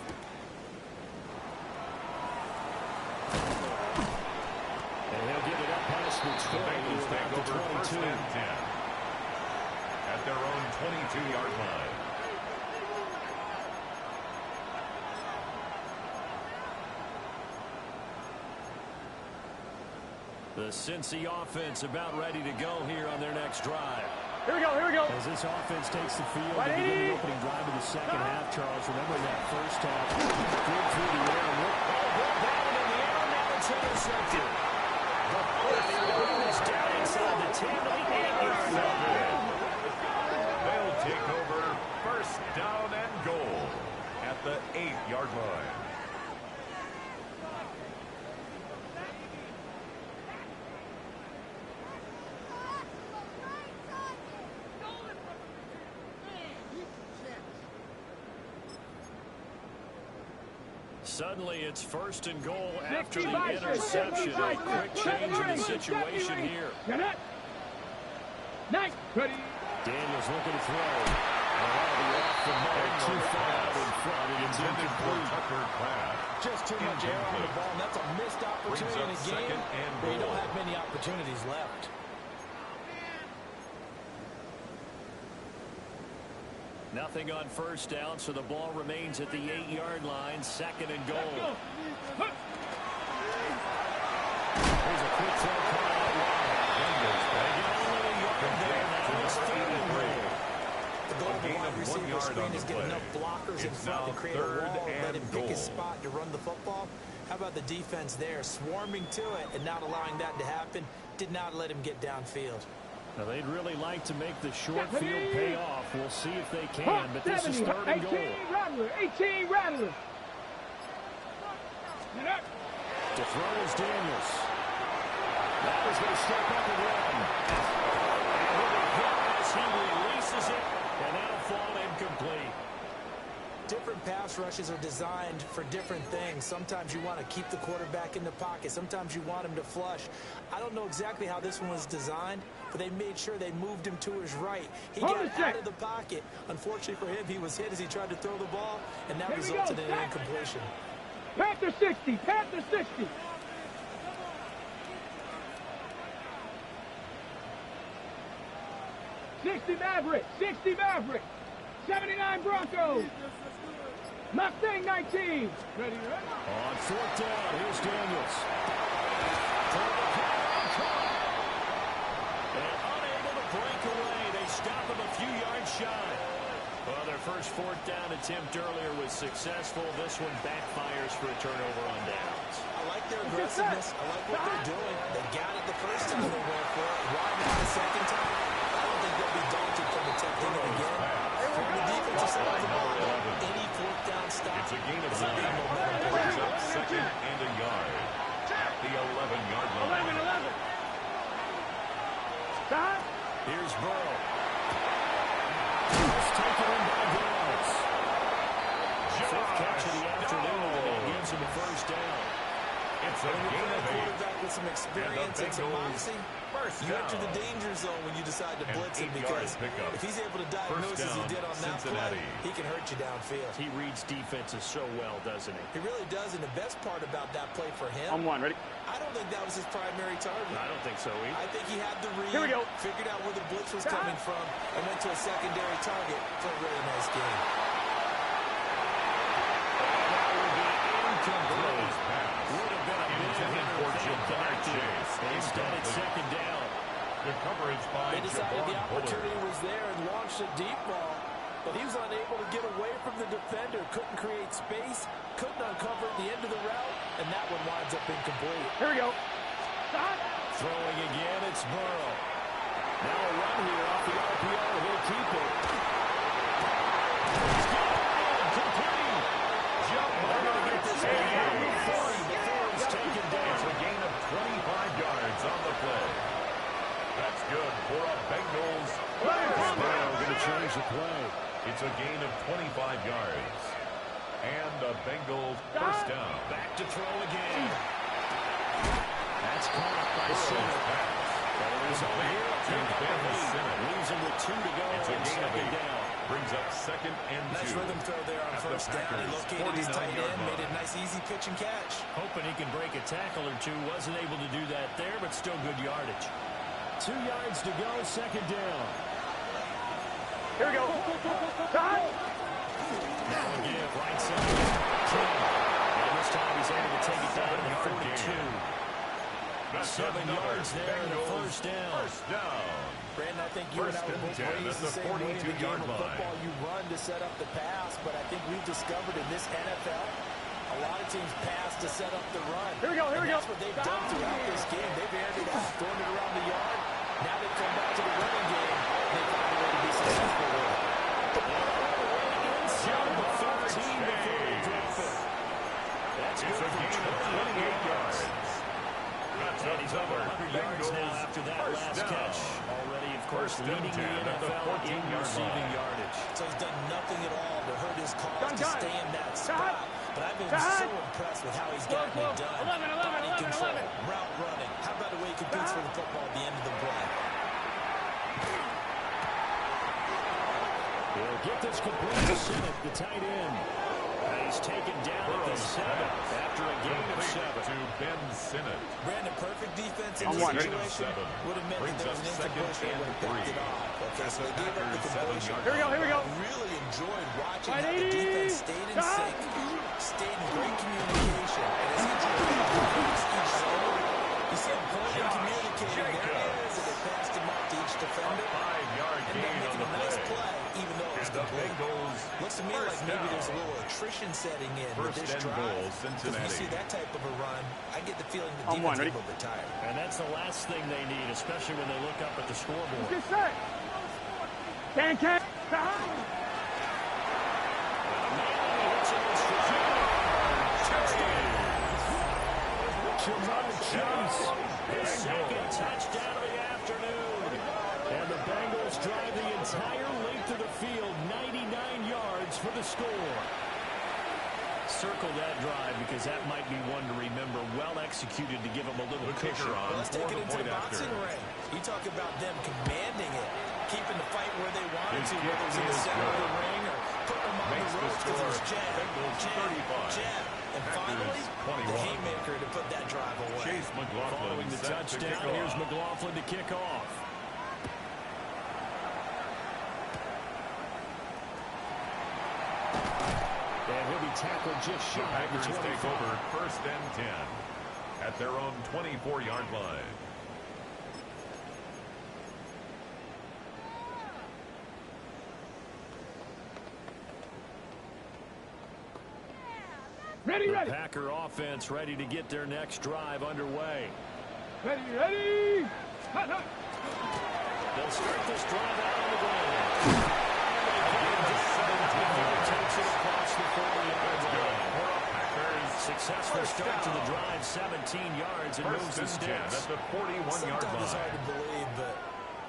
[SPEAKER 2] And he'll get it up past would
[SPEAKER 3] The
[SPEAKER 2] throw
[SPEAKER 3] Bengals
[SPEAKER 2] to about
[SPEAKER 3] take
[SPEAKER 2] the
[SPEAKER 3] over first
[SPEAKER 2] 22.
[SPEAKER 3] and 10 at their own 22-yard line.
[SPEAKER 2] The Cincy offense about ready to go here on their next drive.
[SPEAKER 4] Here we go, here we go.
[SPEAKER 2] As this offense takes the field to
[SPEAKER 4] Right,
[SPEAKER 2] begin the opening drive of the second half, Charles, remember that first half, good through the air. Ball down in the air, now it's intercepted. The ball is down inside the 10 to the 8-yard line.
[SPEAKER 3] They'll take over first down and goal at the 8-yard line.
[SPEAKER 2] Suddenly, it's first and goal after the interception. A quick change in the situation here.
[SPEAKER 4] Nice. Ready.
[SPEAKER 2] Daniels looking to throw. And that'll be off the mark. Too far out in front. And it's incomplete.
[SPEAKER 5] Just too much air on the ball, and that's a missed opportunity in a game where you don't have many opportunities left.
[SPEAKER 2] Nothing on first down, so the ball remains at the 8-yard line. Second and goal. Here's a quick throw caught out wide.
[SPEAKER 5] The goal of the wide receiver screen is get enough blockers in front to create a wall, let him pick his spot to run the football. How about the defense there, swarming to it and not allowing that to happen? Did not let him get downfield.
[SPEAKER 2] Now, they'd really like to make the short field pay off. We'll see if they can, but this is third and goal.
[SPEAKER 4] 18 Rattler.
[SPEAKER 2] To throw is Daniels. That is going to step up and run. And he releases it, and that'll fall incomplete.
[SPEAKER 5] Different pass rushes are designed for different things. Sometimes you want to keep the quarterback in the pocket. Sometimes you want him to flush. I don't know exactly how this one was designed, but they made sure they moved him to his right. He got out of the pocket. Unfortunately for him, he was hit as he tried to throw the ball, and that resulted in an incompletion.
[SPEAKER 4] Panther 60, Panther 60. Maverick, 60 Maverick, 79 Broncos. Mustang 19. Ready,
[SPEAKER 2] On fourth down, here's Daniels. And unable to break away. They stop him a few yards shy. Well, their first fourth down attempt earlier was successful. This one backfires for a turnover on downs.
[SPEAKER 5] I like their aggressiveness. I like what they're doing. They got it the first time they went for it. Why not the second time? I don't think they'll be daunted from attempting it again. From the defensive side of the ball, any fourth down stop.
[SPEAKER 3] It's a gain of 9. Brings up second and a yard at the 11-yard line.
[SPEAKER 4] 11. Stop.
[SPEAKER 2] Here's Burrow. Just taken in by Downs. Fifth catch of the afternoon, and that gives him a first down.
[SPEAKER 3] It's a gain of 8.
[SPEAKER 5] Quarterback with some experience and some moxie. You enter the danger zone when you decide to blitz him, because if he's able to diagnose as he did on that play, he can hurt you downfield.
[SPEAKER 2] He reads defenses so well, doesn't he?
[SPEAKER 5] He really does, and the best part about that play for him,
[SPEAKER 4] On one, ready?
[SPEAKER 5] I don't think that was his primary target.
[SPEAKER 2] I don't think so either.
[SPEAKER 5] I think he had the read,
[SPEAKER 4] Here we go.
[SPEAKER 5] figured out where the blitz was coming from, and went to a secondary target for a really nice game.
[SPEAKER 2] Would have been a minute for chase. Instead, it's second down.
[SPEAKER 3] The coverage by
[SPEAKER 5] They decided the
[SPEAKER 3] Javon
[SPEAKER 5] opportunity
[SPEAKER 3] Bullard.
[SPEAKER 5] was there and launched a deep ball, but he was unable to get away from the defender, couldn't create space, couldn't uncover the end of the route, and that one winds up incomplete.
[SPEAKER 4] Here we go. Stop.
[SPEAKER 2] Throwing again, it's Burrow. Now a run here off the RPO. He'll keep it. He's got it. Complete. Jump. They're going to get this game out of 40 before it's taken down.
[SPEAKER 3] It's a gain of 25 yards on the play. That's good for a Bengals.
[SPEAKER 2] Burrow going to change the play.
[SPEAKER 3] It's a gain of 25 yards. And the Bengals first down.
[SPEAKER 2] Back to throw again. That's caught by Center. He's over here. Leaves him with 2 to go.
[SPEAKER 3] It's a gain of 8.
[SPEAKER 2] Down.
[SPEAKER 3] Brings up 2nd and 2.
[SPEAKER 5] Nice rhythm throw there on first down. He located his tight end, made a nice easy pitch and catch.
[SPEAKER 2] Hoping he can break a tackle or two. Wasn't able to do that there, but still good yardage. 2 yards to go, 2nd down.
[SPEAKER 4] Here we go. Time.
[SPEAKER 2] Now again, right side. King. And this time he's able to take it down to the 42. 7 yards there and a first down.
[SPEAKER 3] First down.
[SPEAKER 5] Brandon, I think you and I were both raised the same way in the game of football. You run to set up the pass, but I think we've discovered in this NFL, a lot of teams pass to set up the run.
[SPEAKER 4] Here we go, here we go.
[SPEAKER 5] That's what they've done throughout this game. They've aired it out, thrown it around the yard. Now they come back to the running game, and they find a way to be successful with it.
[SPEAKER 2] Inside the 15 before they drop it. That's good for
[SPEAKER 3] 28 yards.
[SPEAKER 2] And he's over 100 yards now after that last catch. Already, of course, leading the NFL in receiving yardage.
[SPEAKER 5] So he's done nothing at all to hurt his cause to stay in that spot. But I've been so impressed with how he's gotten it done. Body control, route running. How about the way he competes for the football at the end of the play?
[SPEAKER 2] He'll get this complete to Sinnott, the tight end. And he's taken down at the 7 after a gain of 7.
[SPEAKER 3] To Ben Sinnott.
[SPEAKER 5] Brandon, perfect defense in this situation would have meant that there was an incompletion and would have picked it off. Okay, so they gave up the completion.
[SPEAKER 4] Here we go, here we go.
[SPEAKER 5] I really enjoyed watching how the defense stayed in sync, stayed in great communication. And as he drove each zone, you see him pointing and communicating. There he is, and they passed him off to each defender.
[SPEAKER 3] 5-yard
[SPEAKER 5] And
[SPEAKER 3] gain
[SPEAKER 5] they're
[SPEAKER 3] on
[SPEAKER 5] making
[SPEAKER 3] the
[SPEAKER 5] a nice
[SPEAKER 3] play.
[SPEAKER 5] play, even though it was
[SPEAKER 3] And the
[SPEAKER 5] complete.
[SPEAKER 3] Bengals
[SPEAKER 5] Looks to me like maybe there's a little attrition setting in with
[SPEAKER 3] First
[SPEAKER 5] this
[SPEAKER 3] and
[SPEAKER 5] drive.
[SPEAKER 3] goal,
[SPEAKER 5] Because if
[SPEAKER 3] Cincinnati.
[SPEAKER 5] you see that type of a run, I get the feeling the
[SPEAKER 4] On one,
[SPEAKER 5] defense
[SPEAKER 4] ready?
[SPEAKER 5] will retire.
[SPEAKER 2] And that's the last thing they need, especially when they look up at the scoreboard.
[SPEAKER 4] Get set. Can.
[SPEAKER 2] Jamar Chase, his second touchdown of the afternoon. And the Bengals drive the entire length of the field, 99 yards for the score. Circle that drive because that might be one to remember. Well executed to give them a little cushion.
[SPEAKER 5] Well, let's take it into the boxing ring. You talk about them commanding it, keeping the fight where they wanted to, whether it was in the center of the ring or putting them on the ropes because it was jab. And finally, the haymaker to put that drive away.
[SPEAKER 3] Chase McLaughlin
[SPEAKER 2] Following the touchdown, here's McLaughlin to kick off. And he'll be tackled just
[SPEAKER 3] The
[SPEAKER 2] shy of the
[SPEAKER 3] Packers
[SPEAKER 2] 25.
[SPEAKER 3] take over 1st and 10 at their own 24-yard line.
[SPEAKER 4] Ready.
[SPEAKER 2] The Packer offense ready to get their next drive underway.
[SPEAKER 4] Ready.
[SPEAKER 2] They'll start this drive out on the ground. Takes it across the 40-yard line. Successful start to the drive, 17 yards, and moves the sticks.
[SPEAKER 3] At the 41-yard
[SPEAKER 5] Sometimes it's hard
[SPEAKER 3] line.
[SPEAKER 5] to believe, but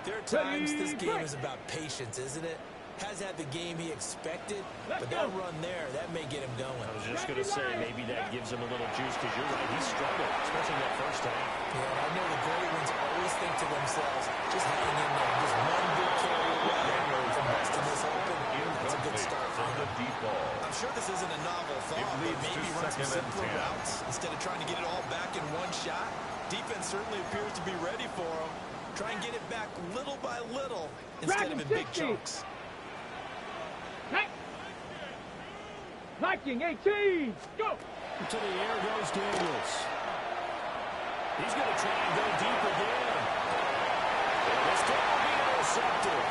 [SPEAKER 5] there are times this game is about patience, isn't it? Has had the game he expected, but that run there, that may get him going.
[SPEAKER 2] I was just going to say, maybe that gives him a little juice, because you're right, he struggled, especially that first half.
[SPEAKER 5] Yeah, and I know the great ones always think to themselves, just hang in there, just one good carry away from busting this open. That's a good start for
[SPEAKER 3] on the
[SPEAKER 5] him.
[SPEAKER 3] deep ball.
[SPEAKER 5] I'm sure this isn't a novel thought, but
[SPEAKER 3] leads
[SPEAKER 5] maybe
[SPEAKER 3] to
[SPEAKER 5] run some
[SPEAKER 3] 2nd and
[SPEAKER 5] simpler
[SPEAKER 3] 10.
[SPEAKER 5] routes instead of trying to get it all back in one shot. Defense certainly appears to be ready for him. Try and get it back little by little instead of in big chunks.
[SPEAKER 4] Viking 18. Go.
[SPEAKER 2] To the air goes Daniels. He's going to try and go deep again. It's going to be intercepted.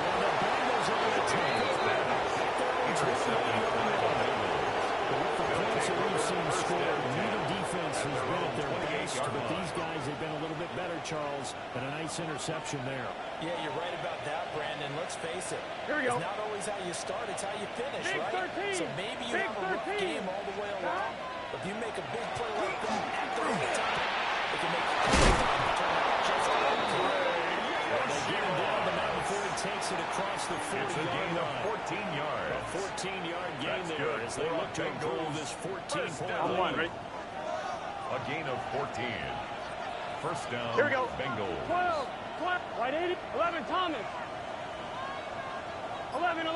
[SPEAKER 2] And the Bengals are going to take it back. With the points that we've seen scored, neither defense has been at their best, but these guys have been a little bit better, Charles, and a nice interception there.
[SPEAKER 5] Yeah, you're right about that, Brandon. Let's face it.
[SPEAKER 4] Here we go.
[SPEAKER 5] It's not always how you start, it's how you finish,
[SPEAKER 4] Big
[SPEAKER 5] right?
[SPEAKER 4] 13.
[SPEAKER 5] So maybe you
[SPEAKER 4] Big
[SPEAKER 5] have a rough
[SPEAKER 4] 13.
[SPEAKER 5] game all the way along. If you make a big play like that at the right time, it can make turn out just okay.
[SPEAKER 2] They get him down, but not before he takes it across the 40-yard line.
[SPEAKER 3] 14 yards.
[SPEAKER 2] A 14-yard gain
[SPEAKER 3] That's
[SPEAKER 2] there
[SPEAKER 3] good.
[SPEAKER 2] as they look to improve this 14-point lead.
[SPEAKER 3] A gain of 14. First down,
[SPEAKER 4] Here we go.
[SPEAKER 3] Bengals.
[SPEAKER 4] 12. White 80. 11, Thomas. 11.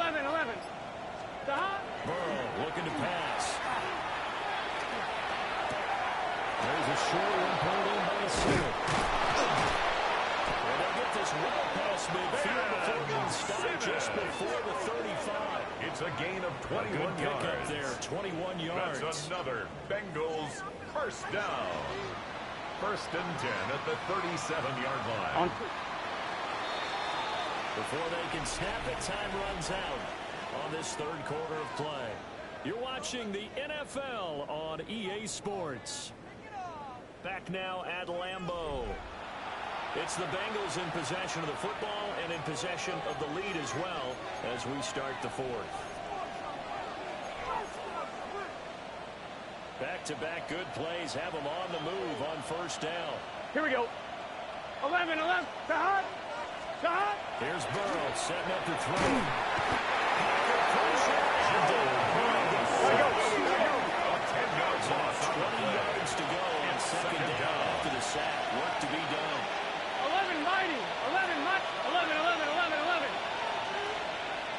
[SPEAKER 2] Burrow looking to pass. There's a short one pulled in by the center. And they'll get this well past midfield before being stopped just before the 35.
[SPEAKER 3] It's a gain of 21
[SPEAKER 2] Good pick
[SPEAKER 3] yards.
[SPEAKER 2] up there, 21 yards.
[SPEAKER 3] That's another Bengals first down. First and 10 at the 37-yard line.
[SPEAKER 2] Before they can snap it, time runs out on this third quarter of play. You're watching the NFL on EA Sports. Back now at Lambeau. It's the Bengals in possession of the football and in possession of the lead as well as we start the fourth. Back-to-back good plays have them on the move on first down.
[SPEAKER 4] Here we go. 11.
[SPEAKER 2] Here's Burrow setting up the throw.
[SPEAKER 3] 10 yards loss on
[SPEAKER 2] 20 yards to go on second down after the sack. Work to be done.
[SPEAKER 4] 11, Mighty.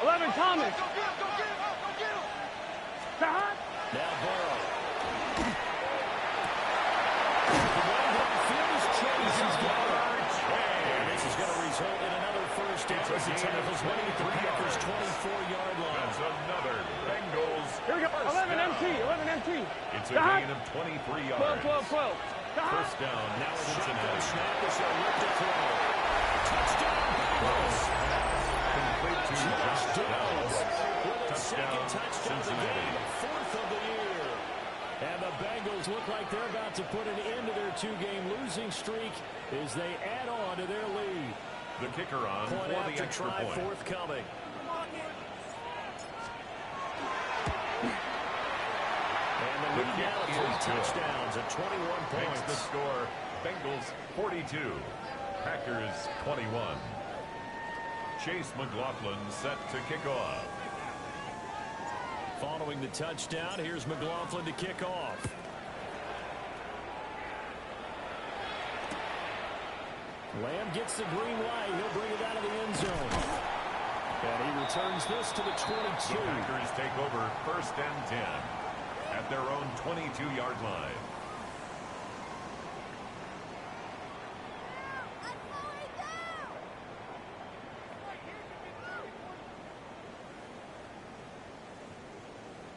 [SPEAKER 4] 11, Thomas.
[SPEAKER 2] Now Burrow. This is going to result in another first down. As he tackles one at the Packers' 24-yard line.
[SPEAKER 3] That's another Bengals.
[SPEAKER 4] Here we go. 11 MT.
[SPEAKER 3] It's a gain of 23 yards.
[SPEAKER 4] 12.
[SPEAKER 3] First down.
[SPEAKER 2] Now it's
[SPEAKER 3] Cincinnati.
[SPEAKER 2] snap. This is a lift to throw. Touchdown, Bengals.
[SPEAKER 3] Complete to Josh Downs.
[SPEAKER 2] Second
[SPEAKER 3] Touchdown,
[SPEAKER 2] touchdown of the
[SPEAKER 3] Cincinnati.
[SPEAKER 2] game, fourth of the year. And the Bengals look like they're about to put an end to their two-game losing streak as they add on to their lead.
[SPEAKER 3] The kicker on
[SPEAKER 2] Point
[SPEAKER 3] for the
[SPEAKER 2] after
[SPEAKER 3] extra
[SPEAKER 2] try
[SPEAKER 3] point.
[SPEAKER 2] forthcoming. And the lead now at 3 touchdowns at 21
[SPEAKER 3] Makes the
[SPEAKER 2] points.
[SPEAKER 3] score Bengals 42, Packers 21. Chase McLaughlin set to kick off.
[SPEAKER 2] Following the touchdown, here's McLaughlin to kick off. Lamb gets the green light. He'll bring it out of the end zone. And he returns this to the 22.
[SPEAKER 3] The Packers take over first and 10 at their own 22-yard line.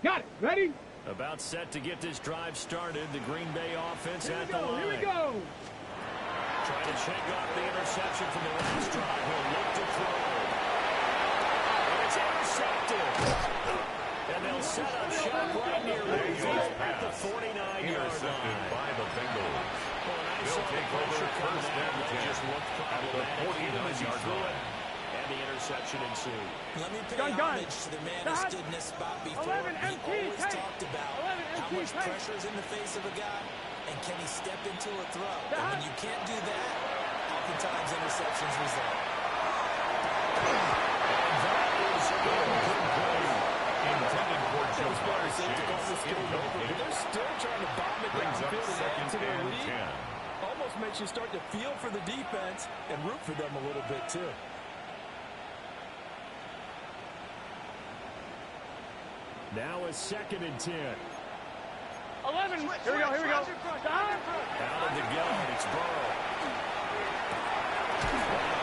[SPEAKER 4] Got it. Ready?
[SPEAKER 2] About set to get this drive started. The Green Bay offense at the line.
[SPEAKER 4] Here we go.
[SPEAKER 2] Trying to shake off the interception from the last drive. He'll look to throw. And it's intercepted. And they'll set up shop right near midfield at the 49-yard
[SPEAKER 3] Intercepted
[SPEAKER 2] line.
[SPEAKER 3] by the Bengals.
[SPEAKER 2] They'll
[SPEAKER 3] take over first and 10
[SPEAKER 2] just looked
[SPEAKER 3] at the 49-yard line.
[SPEAKER 2] And the interception ensued.
[SPEAKER 5] Let me pay
[SPEAKER 4] Gun.
[SPEAKER 5] homage to the man who stood in this spot before.
[SPEAKER 4] 11
[SPEAKER 5] He
[SPEAKER 4] MT,
[SPEAKER 5] always
[SPEAKER 4] take.
[SPEAKER 5] talked about
[SPEAKER 4] 11
[SPEAKER 5] how
[SPEAKER 4] MT,
[SPEAKER 5] much
[SPEAKER 4] take.
[SPEAKER 5] pressure is in the face of a guy, and can he step into a throw. And when you can't do that, oftentimes interceptions result.
[SPEAKER 3] Intended for Joe Barnes.
[SPEAKER 6] They're still trying to bomb it
[SPEAKER 3] Brings up
[SPEAKER 6] downfield and add
[SPEAKER 3] second
[SPEAKER 6] to their
[SPEAKER 3] and
[SPEAKER 6] lead.
[SPEAKER 3] 10.
[SPEAKER 6] Almost makes you start to feel for the defense and root for them a little bit, too.
[SPEAKER 2] Now a second and 10.
[SPEAKER 4] 11. Here we go.
[SPEAKER 2] Out of the gun, it's Burrow.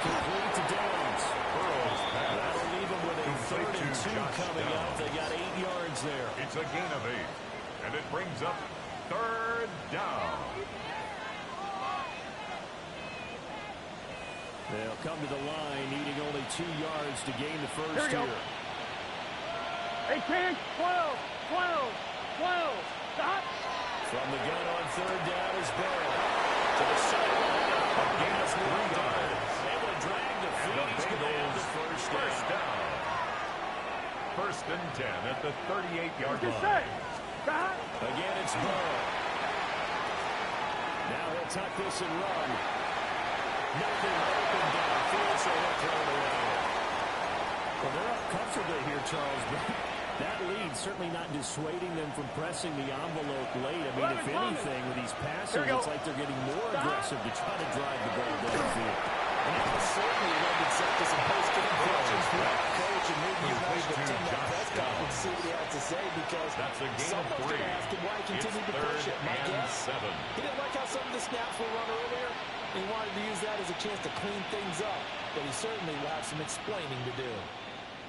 [SPEAKER 2] Complete to Downs.
[SPEAKER 3] Burrow's pass.
[SPEAKER 2] That'll leave them with a
[SPEAKER 3] Complete
[SPEAKER 2] 3rd
[SPEAKER 3] to
[SPEAKER 2] and 2
[SPEAKER 3] Josh
[SPEAKER 2] coming up.
[SPEAKER 3] Downs.
[SPEAKER 2] They got 8 yards there.
[SPEAKER 3] It's a gain of 8, and it brings up third down.
[SPEAKER 2] They'll come to the line, needing only 2 yards to gain the
[SPEAKER 4] Here
[SPEAKER 2] first
[SPEAKER 4] we go.
[SPEAKER 2] here.
[SPEAKER 4] 18, 12. Stop.
[SPEAKER 2] From the gun on 3rd down is Burrow. To the sideline.
[SPEAKER 3] Gain of 3 yards.
[SPEAKER 2] Able to drag the feet.
[SPEAKER 3] And the
[SPEAKER 2] He's going to have the
[SPEAKER 3] Bengals
[SPEAKER 2] first down.
[SPEAKER 3] First and 10 at the 38-yard
[SPEAKER 4] Just
[SPEAKER 3] line.
[SPEAKER 4] say. Stop.
[SPEAKER 2] Again, it's Burrow. Now he'll tuck this and run. Nothing open downfield, so he'll throw it away. Well, they're up comfortably here, Charles, but that lead certainly not dissuading them from pressing the envelope late. I mean, if anything, with these passes, it's like they're getting more aggressive to try to drive the ball downfield.
[SPEAKER 5] And that was certainly led itself to some post-game questions for our coach, and maybe you guys should attend that press conference to see what he had to say, because someone's going to ask him why he continued to push it. My guess, he didn't like how some of the snaps were run earlier, and he wanted to use that as a chance to clean things up, but he certainly will have some explaining to do.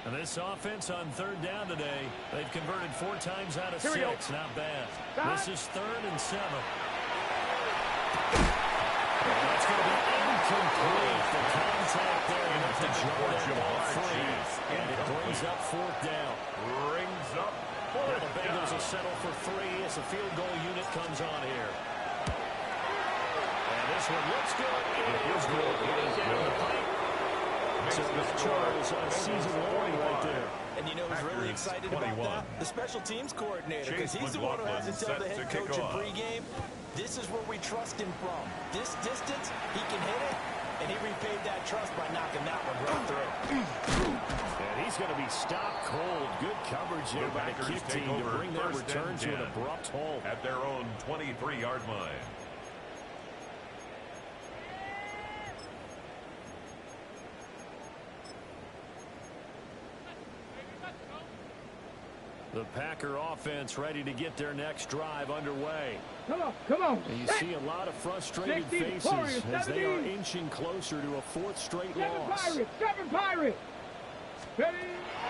[SPEAKER 2] And this offense on third down today, they've converted 4 times out of 6. Not bad. This is 3rd and 7. That's going to be incomplete. The contact there enough to draw that ball free. And it brings up 4th down. Now the Bengals will settle for 3 as the field goal unit comes on here. And this one looks good. It is good. Down the pipe. So Charles on season 1 right there.
[SPEAKER 5] And you know who's really excited about that? The special teams coordinator, because he's the one who has to tell the head coach in pregame, this is where we trust him from. This distance, he can hit it, and he repaid that trust by knocking that one right through.
[SPEAKER 2] And he's going to be stopped cold. Good coverage there by the kick team to bring their return to an abrupt halt.
[SPEAKER 3] At their own 23-yard line.
[SPEAKER 2] The Packer offense ready to get their next drive underway.
[SPEAKER 4] Come on, come on.
[SPEAKER 2] And you see a lot of frustrated
[SPEAKER 4] 60,
[SPEAKER 2] faces
[SPEAKER 4] Warriors,
[SPEAKER 2] as they are
[SPEAKER 4] 70.
[SPEAKER 2] inching closer to a 4th straight
[SPEAKER 4] 7
[SPEAKER 2] loss.
[SPEAKER 4] Pirates, 7 Pirates. Ready?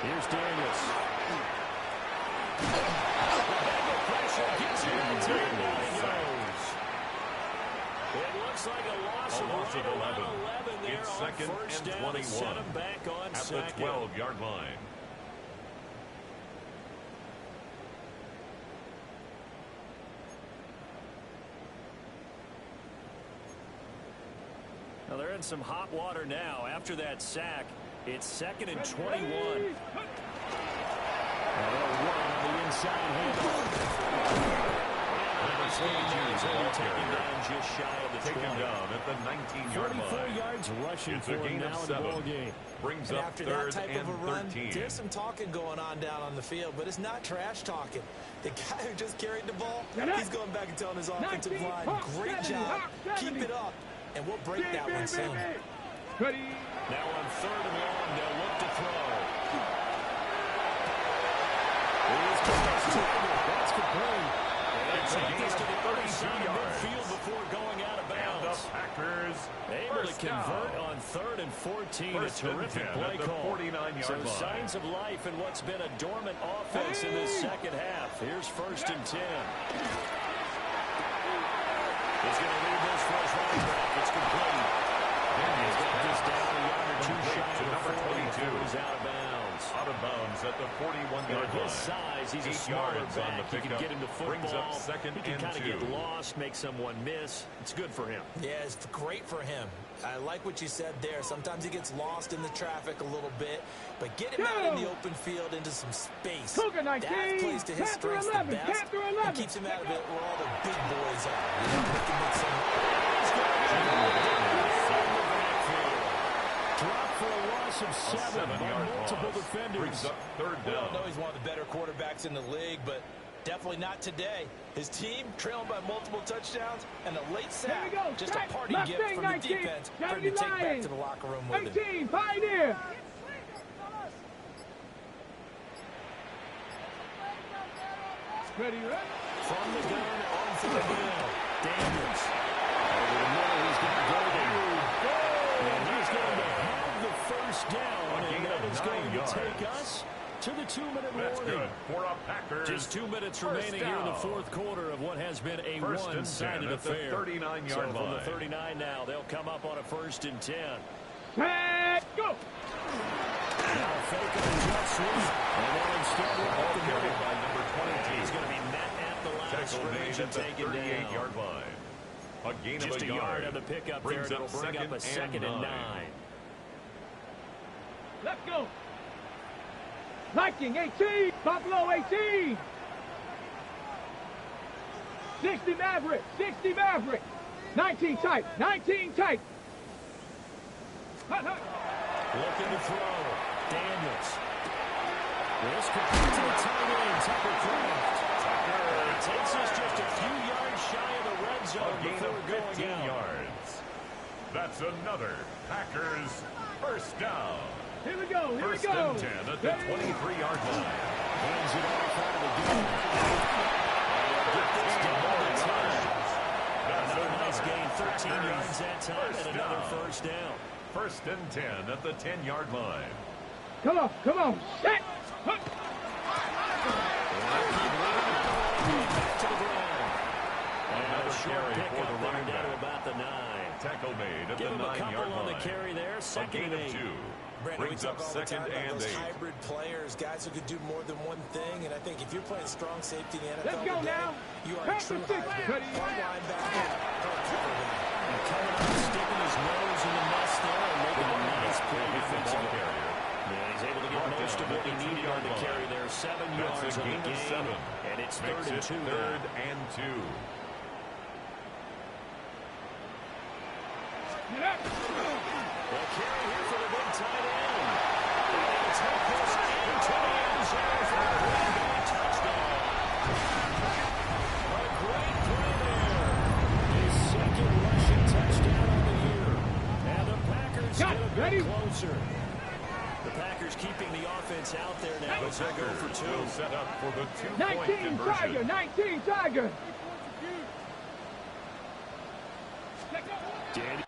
[SPEAKER 2] Here's Daniels. Pressure gets him into it. It looks like a loss of 11 there
[SPEAKER 3] It's
[SPEAKER 2] on
[SPEAKER 3] 2nd
[SPEAKER 2] first
[SPEAKER 3] and
[SPEAKER 2] down.
[SPEAKER 3] 21.
[SPEAKER 2] Set him back on
[SPEAKER 3] At
[SPEAKER 2] second.
[SPEAKER 3] the 12-yard line.
[SPEAKER 2] Now they're in some hot water now after that sack. It's 2nd and 21. They'll run on the inside handoff. Taken down just shy of the 20.
[SPEAKER 3] Taken down at the 19-yard line.
[SPEAKER 2] 44 yards rushing
[SPEAKER 3] It's
[SPEAKER 2] for
[SPEAKER 3] a
[SPEAKER 2] him
[SPEAKER 3] gain
[SPEAKER 2] now
[SPEAKER 3] of
[SPEAKER 2] in the
[SPEAKER 3] 7.
[SPEAKER 2] ball game.
[SPEAKER 3] Brings
[SPEAKER 5] And
[SPEAKER 3] up
[SPEAKER 5] after
[SPEAKER 3] 3rd
[SPEAKER 5] that type
[SPEAKER 3] and
[SPEAKER 5] of a run,
[SPEAKER 3] 13.
[SPEAKER 5] there's some talking going on down on the field, but it's not trash talking. The guy who just carried the ball, he's going back and telling his offensive line, great job, keep it up, and we'll break that one soon.
[SPEAKER 4] Ready?
[SPEAKER 2] Now on 3rd and long, they'll look to throw. That's complete.
[SPEAKER 3] It's a gain
[SPEAKER 2] This
[SPEAKER 3] of
[SPEAKER 2] to the
[SPEAKER 3] 32 yards.
[SPEAKER 2] midfield before going out of
[SPEAKER 3] And the
[SPEAKER 2] bounds.
[SPEAKER 3] Packers
[SPEAKER 2] Able to
[SPEAKER 3] first
[SPEAKER 2] convert
[SPEAKER 3] down.
[SPEAKER 2] on 3rd and 14.
[SPEAKER 3] First
[SPEAKER 2] A
[SPEAKER 3] and
[SPEAKER 2] terrific
[SPEAKER 3] 10
[SPEAKER 2] play
[SPEAKER 3] at the
[SPEAKER 2] call.
[SPEAKER 3] 49-yard
[SPEAKER 2] Some
[SPEAKER 3] line.
[SPEAKER 2] signs of life in what's been a dormant offense in this second half. Here's 1st and 10. He's going to leave this for his running back. It's complete. He's got this down a yard or 2 shy
[SPEAKER 3] to
[SPEAKER 2] of the
[SPEAKER 3] number
[SPEAKER 2] 40
[SPEAKER 3] 22.
[SPEAKER 2] before he's out of bounds.
[SPEAKER 3] Out of bounds at the 41-yard
[SPEAKER 2] At
[SPEAKER 3] line.
[SPEAKER 2] his size, he's a
[SPEAKER 3] 8
[SPEAKER 2] smaller
[SPEAKER 3] yards on the
[SPEAKER 2] back. He can
[SPEAKER 3] pickup.
[SPEAKER 2] get him to
[SPEAKER 3] Brings
[SPEAKER 2] football.
[SPEAKER 3] up 2nd
[SPEAKER 2] He can
[SPEAKER 3] and
[SPEAKER 2] kind of
[SPEAKER 3] 2.
[SPEAKER 2] get lost, make someone miss. It's good for him.
[SPEAKER 5] Yeah, it's great for him. I like what you said there. Sometimes he gets lost in the traffic a little bit, but get him out in the open field into some space. That plays to his strengths the best and keeps him out of it where all the big boys are. You know, he can make some...
[SPEAKER 2] Drop for a loss of 7 by multiple defenders.
[SPEAKER 3] Brings up 3rd
[SPEAKER 5] We all
[SPEAKER 3] down.
[SPEAKER 5] know he's one of the better quarterbacks in the league, but definitely not today. His team trailing by multiple touchdowns and a late sack. Just a party gift from the defense for him to take back to the locker room with him.
[SPEAKER 4] 18, Pioneer. Ready, ready?
[SPEAKER 2] From the gun on 3rd down. Daniels. Over the middle, he's got Golden. And he's going to have the 1st down, and that is going to take us to the 2-minute
[SPEAKER 3] That's
[SPEAKER 2] warning.
[SPEAKER 3] good for a Packers.
[SPEAKER 2] Just 2 minutes
[SPEAKER 3] First
[SPEAKER 2] remaining here in the
[SPEAKER 3] down.
[SPEAKER 2] 4th quarter of what has been a
[SPEAKER 3] First and 10
[SPEAKER 2] one-sided
[SPEAKER 3] at the
[SPEAKER 2] affair.
[SPEAKER 3] 39-yard
[SPEAKER 2] So from the
[SPEAKER 3] line.
[SPEAKER 2] 39 now, they'll come up on a 1st and 10.
[SPEAKER 4] Set, go.
[SPEAKER 2] Now fake it and jet sweep. And then instead we're
[SPEAKER 3] Ball
[SPEAKER 2] up the
[SPEAKER 3] carried
[SPEAKER 2] middle.
[SPEAKER 3] by number 22.
[SPEAKER 2] He's going to be met at the line of
[SPEAKER 3] Tackle
[SPEAKER 2] scrimmage
[SPEAKER 3] made
[SPEAKER 2] and
[SPEAKER 3] at the
[SPEAKER 2] taken down.
[SPEAKER 3] 38-yard line. A gain
[SPEAKER 2] Just
[SPEAKER 3] of
[SPEAKER 2] a yard on the pickup there.
[SPEAKER 3] Brings
[SPEAKER 2] That'll
[SPEAKER 3] up
[SPEAKER 2] bring up a 2nd and 9.
[SPEAKER 4] Let's go. Viking 18, Buffalo 18. 60 Maverick, 60 Maverick. 19 tight, 19 tight. Hut, hut.
[SPEAKER 2] Looking to throw. Daniels. This could be to the tight end, Tckl. It takes us just a few yards shy of the red zone
[SPEAKER 3] A gain
[SPEAKER 2] before
[SPEAKER 3] of
[SPEAKER 2] going
[SPEAKER 3] 15
[SPEAKER 2] out.
[SPEAKER 3] yards. That's enough another Packers first down.
[SPEAKER 4] Here we go. Here
[SPEAKER 3] First
[SPEAKER 4] we go.
[SPEAKER 3] and 10 at the 23-yard line.
[SPEAKER 2] Hands it off out of the game. Get this down all the time. Another nice gain, 13 yards that time, and another first down.
[SPEAKER 3] First and 10 at the 10-yard line.
[SPEAKER 4] Come on. Come on. Set.
[SPEAKER 2] Back to the ground.
[SPEAKER 3] Another carry for the running
[SPEAKER 2] down to
[SPEAKER 3] back.
[SPEAKER 2] about the 9.
[SPEAKER 3] Tackle made at
[SPEAKER 2] Give
[SPEAKER 3] the
[SPEAKER 2] him a
[SPEAKER 3] 9-yard
[SPEAKER 2] couple on the
[SPEAKER 3] line.
[SPEAKER 2] carry there.
[SPEAKER 3] A
[SPEAKER 2] Second
[SPEAKER 3] gain
[SPEAKER 2] and
[SPEAKER 3] of
[SPEAKER 2] 8.
[SPEAKER 3] 2.
[SPEAKER 5] Brandon, we
[SPEAKER 3] Brings
[SPEAKER 5] talk
[SPEAKER 3] up
[SPEAKER 5] all the
[SPEAKER 3] second
[SPEAKER 5] time about
[SPEAKER 3] and
[SPEAKER 5] those
[SPEAKER 3] 8.
[SPEAKER 5] hybrid players, guys who could do more than one thing. And I think if you're playing strong safety in the NFL
[SPEAKER 4] Let's go
[SPEAKER 5] today,
[SPEAKER 4] now.
[SPEAKER 5] you are a true hybrid. Or linebacker or quarterback.
[SPEAKER 2] And coming up, sticking his nose in the mess there and making a nice play defensively.
[SPEAKER 3] Carrier.
[SPEAKER 2] Yeah, he's able to get most of what he needed on the carry there. 7 yards
[SPEAKER 3] That's a
[SPEAKER 2] on the
[SPEAKER 3] gain of
[SPEAKER 2] game.
[SPEAKER 3] 7.
[SPEAKER 2] And it's
[SPEAKER 3] Makes
[SPEAKER 2] third and
[SPEAKER 3] it
[SPEAKER 2] 2 now.
[SPEAKER 3] third and 2.
[SPEAKER 2] Well, carry here for the big tight end. And it's helped us into the end zone for a Green Bay touchdown. A great play there. His second rushing touchdown on the year. And the Packers get a bit closer. The Packers keeping the offense out there now.
[SPEAKER 3] The Packers
[SPEAKER 2] for 2.
[SPEAKER 3] will set up for the 2-point
[SPEAKER 4] 19 Tiger.
[SPEAKER 3] conversion.
[SPEAKER 4] 19 Tiger.
[SPEAKER 2] Danny.